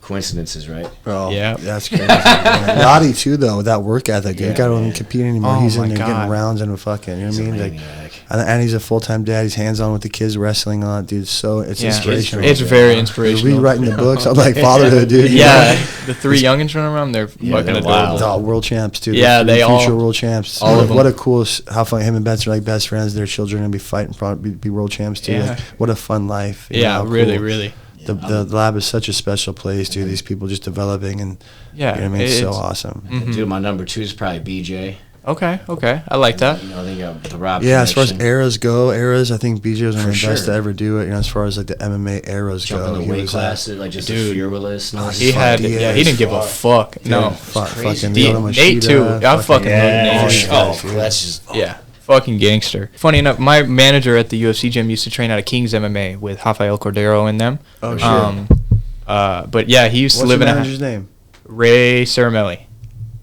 coincidences, right? Bro, Yeah. that's crazy. Lottie too, though, with that work ethic. Yeah, He got to man. compete anymore. Oh He's my in there God. getting rounds and fucking, you know what He's I a mean? Like, maniac. and he's a full-time dad. He's hands-on with the kids, wrestling on it, dude. So it's Yeah. inspirational. It's very inspirational. Rewriting the books on like fatherhood, dude. Yeah, the three youngins running around, they're Yeah, fucking they're adorable. wild. It's all world champs too. Yeah, The they all- future world champs. all of them. What a cool how fun him and Benson are like best friends. Their children gonna be fighting, probably be world champs too. Yeah. Like, what a fun life. You Yeah, know, really, cool. really. The lab is such a special place, dude. These people just developing and Yeah, you know what I mean? It's so it's- awesome. Mhm. Dude, my number 2 is probably BJ. Okay, I like that. You know, they got the Rob. Yeah, as far as connection. eras, I think BJ was one of the For best to sure. ever do it. You know, as far as like the MMA eras Jump go, in he the weight was, class, like just Dude. fearless. He had, yeah, he didn't give a fuck. No, fucking Nate Machida, too. I fucking love yeah, Nate. oh, that's just Yeah, fucking gangster. Funny enough, my manager at the UFC gym used to train out of King's MMA with Rafael Cordero and them. Oh, shit. But yeah, he used What's to live the in a manager's name? Ray Ceramelli.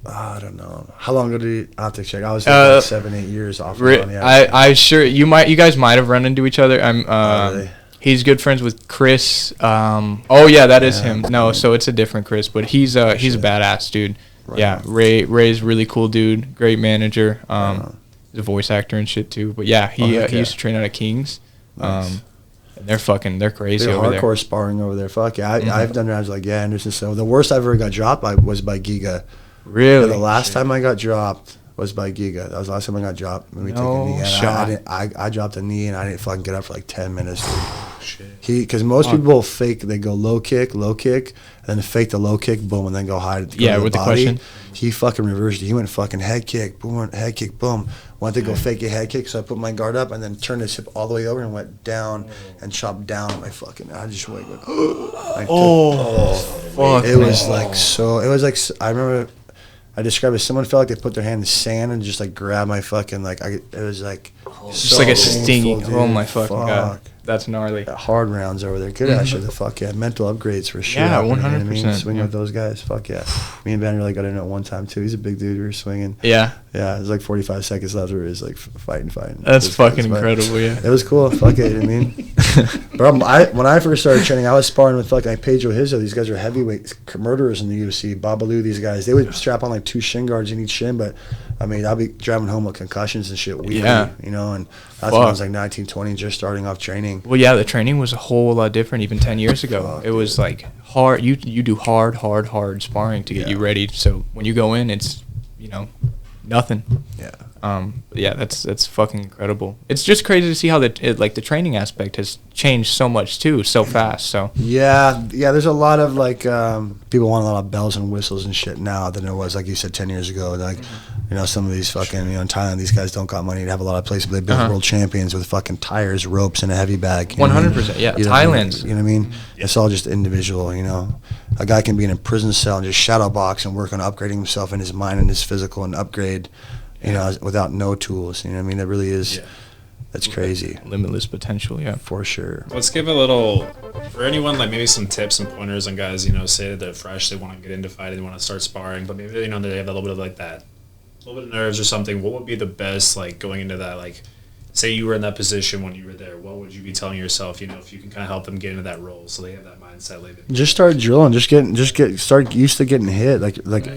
I don't know. How long ago did he? I have to check. I was there like 7-8 years off. And on, yeah. I sure you guys might have run into each other. Really? He's good friends with Chris. Oh yeah, that is him. No, so it's a different Chris, but he's a badass dude. Right Yeah, on. Ray's really cool dude, great manager. He's a voice actor and shit too. But yeah, he heck he yeah. used to train out of Kings. Nice. And they're crazy They're over hardcore there. sparring over there. Fuck yeah, I've done rounds like Anderson. So the worst I've ever got dropped was by Giga. Really? The last time I got dropped was by Giga. That was the last time I got dropped. When we took a No knee. And shot. I dropped a knee and I didn't fucking get up for like 10 minutes. Dude. Because most people fake, they go low kick, and then fake the low kick, boom, and then go high. Go Yeah, to with the body. question. He fucking reversed it. He went fucking head kick, boom, head kick, boom. Went to go fake a head kick, so I put my guard up and then turned his hip all the way over and went down and chopped down my fucking. I just went. Like, Fuck. it was like so. It was like I remember. I described it. Someone felt like they put their hand in the sand and just like grabbed my fucking like. It was like just like a so stinging. painful, Oh dude. my fucking god, Fuck. that's gnarly. Hard rounds over there. Good actually. The fuck yeah, mental upgrades for sure. Yeah, You know what I mean? 100%, Swinging yeah. with those guys. Fuck yeah. Me and Ben really got in at one time too. He's a big dude. We were swinging. Yeah, Yeah, it was like 45 seconds left. We was like fighting. that's It was fucking fun. incredible. Yeah. It was cool. Fuck it. I mean, bro, when I first started training, I was sparring with fucking like Pedro Hizzo. These guys are heavyweight murderers in the UFC. Babalu, these guys. They would strap on like 2 shin guards in each shin, but I mean, I'll be driving home with concussions and shit weekly, Yeah. you know, and that's when I Fuck. was like 19, 20, just starting off training. Well, yeah, the training was a whole lot different even 10 years ago. Fuck, It was like hard. You do hard sparring to get you ready. So when you go in, it's nothing. Yeah. Yeah, that's fucking incredible. It's just crazy to see how the training aspect has changed so much too, so fast. So Yeah, there's a lot of like people want a lot of bells and whistles and shit now than there was, like you said, 10 years ago. Like, some of these fucking, in Thailand, these guys don't got money to have a lot of places, but they build world champions with fucking tires, ropes, and a heavy bag. You know what I mean? 100%. Yeah, You know what I mean? Thailand's. You know what I mean? It's all just individual, A guy can be in a prison cell and just shadow box and work on upgrading himself in his mind and his physical and upgrade, without no tools. You know what I mean? That really is, that's crazy. limitless potential. Yeah. For sure. Let's give a little, for anyone, like maybe some tips and pointers on guys, say that they're fresh, they want to get into fighting, they want to start sparring, but maybe, they have a little bit of like that, a little bit of nerves or something. What would be the best, like going into that, like, say you were in that position when you were there, what would you be telling yourself, if you can kind of help them get into that role so they have that mindset later? Just start drilling. Start used to getting hit.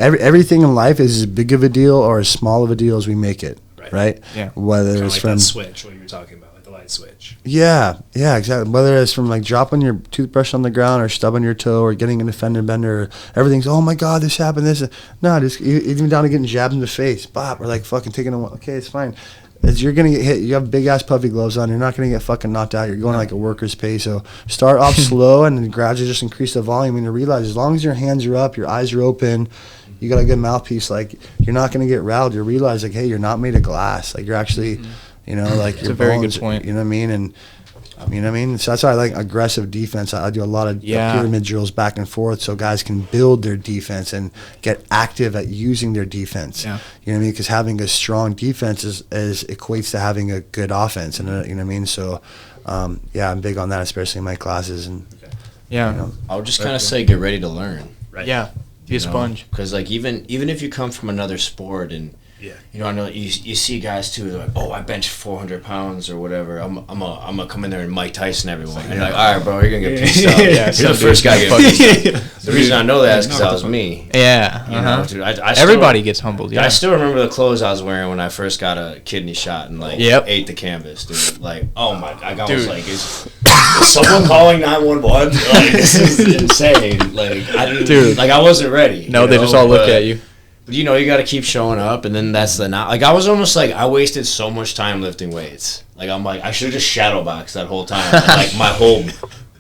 Everything in life is as big of a deal or as small of a deal as we make it. Right? Yeah. Whether Kind of it's like from that switch, what you were talking about, like the light switch. yeah, exactly. Whether it's from like dropping your toothbrush on the ground or stubbing your toe or getting in a fender bender, or everything's oh my god, this happened. No, just even down to getting jabbed in the face, bop, or like fucking taking a okay, it's fine. As you're gonna get hit, you have big ass puffy gloves on. You're not gonna get fucking knocked out. You're going like a worker's pace. So start off slow and then gradually just increase the volume. And you realize as long as your hands are up, your eyes are open, you got a good mouthpiece. Like you're not gonna get riled. You realize like, hey, you're not made of glass. Like you're actually, like It's your a very good bones, point. You know what I mean? And You know what I mean? So that's why I like aggressive defense. I do a lot of pyramid drills back and forth so guys can build their defense and get active at using their defense. Yeah. You know what I mean? Because having a strong defense is equates to having a good offense. And you know what I mean? So, yeah, I'm big on that, especially in my classes. And Yeah. you know, I would just kind of say get ready to learn. Right. Yeah. Be a sponge. Because like even if you come from another sport and you know, I know you see guys too. They're like, oh, I bench 400 pounds or whatever. I'm gonna come in there and Mike Tyson everyone. And you're like, all right, bro, you're gonna get pieced up. You're the first guy getting pieced up. The reason I know that is because that was me. Yeah. You know, dude, I still, Everybody gets humbled. Yeah. I still remember the clothes I was wearing when I first got a kidney shot and like ate the canvas, dude. Like, oh my, I was like, is someone calling 911? Like, this is insane. Like, I wasn't ready. No, they just all look at you. But you know, you got to keep showing up, and then that's the not. Like I was almost like I wasted so much time lifting weights. Like I'm like I should have just shadow boxed that whole time. Like my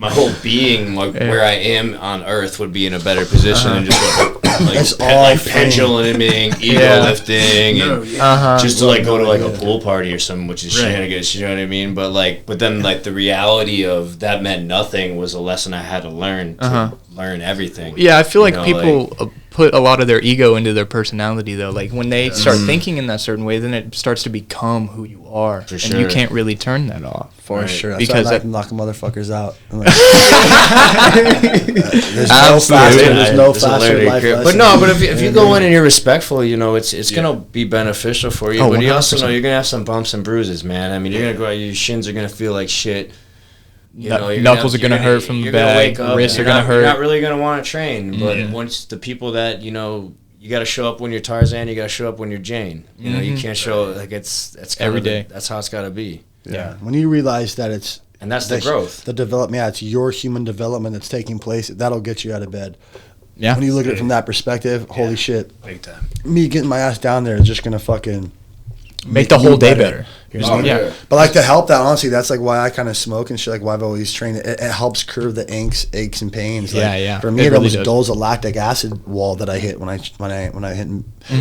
whole being, like where I am on Earth, would be in a better position and just like penduluming, ego lifting, and just to like go to like a pool party or something, which is shenanigans. You know what I mean? But then like the reality of that meant nothing was a lesson I had to learn to learn everything. Yeah, I feel like people put a lot of their ego into their personality, though. Like when they start thinking in that certain way, then it starts to become who you are, For and sure. you can't really turn that off. for sure. That's Because why I that- knock motherfuckers out. There's no faster life lesson. But no, but if you go in and you're respectful, you know, it's gonna be beneficial for you. Oh, But you also 100%. know you're gonna have some bumps and bruises, man. I mean, you're gonna go out, your shins are gonna feel like shit. You know, you're Knuckles are gonna hurt from the you're gonna bag, wake up, wrists you're are gonna not- hurt. You're not really gonna want to train, but once the people that you know. You got to show up when you're Tarzan. You got to show up when you're Jane. You know, you can't show like it's Every day. That's how it's got to be, Yeah. When you realize that it's and that's the growth. the development. Yeah, it's your human development that's taking place. That'll get you out of bed. Yeah. When you look at it from that perspective, holy shit, Big time. me getting my ass down there is just gonna fucking Make the you whole day better. You know? Yeah. But like to help that, honestly, that's like why I kind of smoke and shit. Like why I've always trained. It helps curb the aches and pains. Like, Yeah, yeah. For me, It it, really almost does. dulls the lactic acid wall that I hit when I hit,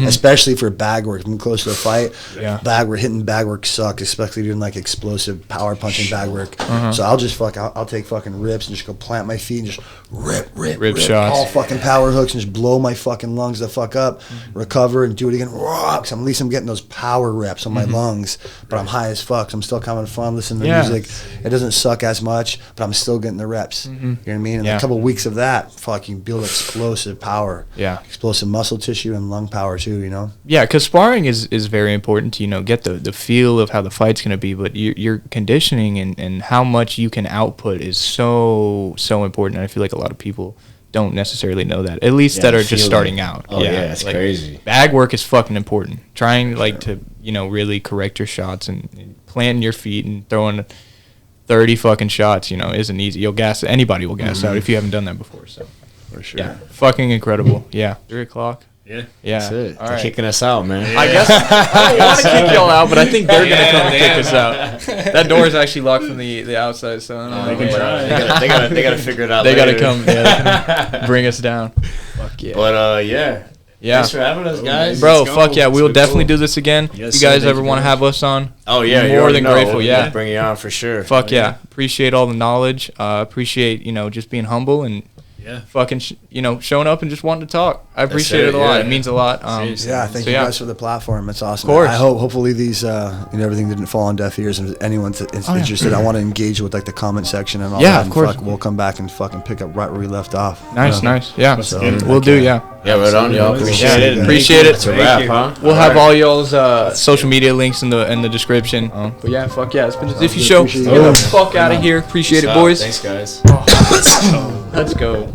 especially for bag work. When I'm close to a fight, Yeah. hitting bag work sucks, especially doing like explosive power punching bag work. Uh-huh. So I'll just I'll take fucking rips and just go plant my feet and just rip shots. all fucking power hooks and just blow my fucking lungs the fuck up, recover and do it again. Rocks. At least I'm getting those power reps on my lungs, but I'm high as fuck. So I'm still having fun listening to Yeah. music. It doesn't suck as much, but I'm still getting the reps. You know what I mean? And Yeah. a couple of weeks of that, fucking build explosive power. Yeah. Explosive muscle tissue and lung power too, you know? Yeah, because sparring is very important to, get the feel of how the fight's going to be, but your conditioning and how much you can output is so important. And I feel like a lot of people don't necessarily know that, at least that are just starting out. Oh yeah, it's crazy. Bag work is fucking important. Trying to really correct your shots and planting your feet and throwing 30 fucking shots, isn't easy. Anybody will gas out if you haven't done that before. So For sure. yeah, fucking incredible. Yeah, 3:00. Yeah. Yeah, That's it. All They're right. kicking us out, man. I guess I don't want to kick y'all out, but I think they're gonna come and kick us out. That door is actually locked from the outside, so I don't know. They gotta figure it out. They gotta later. come, yeah, bring us down. Fuck yeah. But yeah. Yeah. Thanks for having us, guys. Bro, Let's go. fuck yeah, It's we'll been definitely cool. do this again. Yes, you sir. guys Thank ever you want to very have us on? Oh yeah, you More already than know. grateful, yeah. Bring you on for sure. Fuck yeah. Appreciate all the knowledge. Appreciate, just being humble and Yeah. fucking, showing up and just wanting to talk. I appreciate it, it a lot. yeah. It means a lot. Seriously. Yeah, thank So, you yeah. guys for the platform. It's awesome. Of course. I hope, hopefully these, everything didn't fall on deaf ears. And if anyone's interested, I want to engage with like the comment section and all Yeah, that. of and course. we'll come back and fucking pick up right where we left off. Nice. Yeah. So, We'll do, yeah. Yeah, right on, y'all. Appreciate Yeah, it. appreciate it. It's a wrap, huh? We'll have all y'all's social media links in the description. But yeah, fuck yeah. It's been the Ziffy Show. Appreciate Get you. the fuck out of here. Appreciate it, Stop. boys. Thanks, guys. Let's go.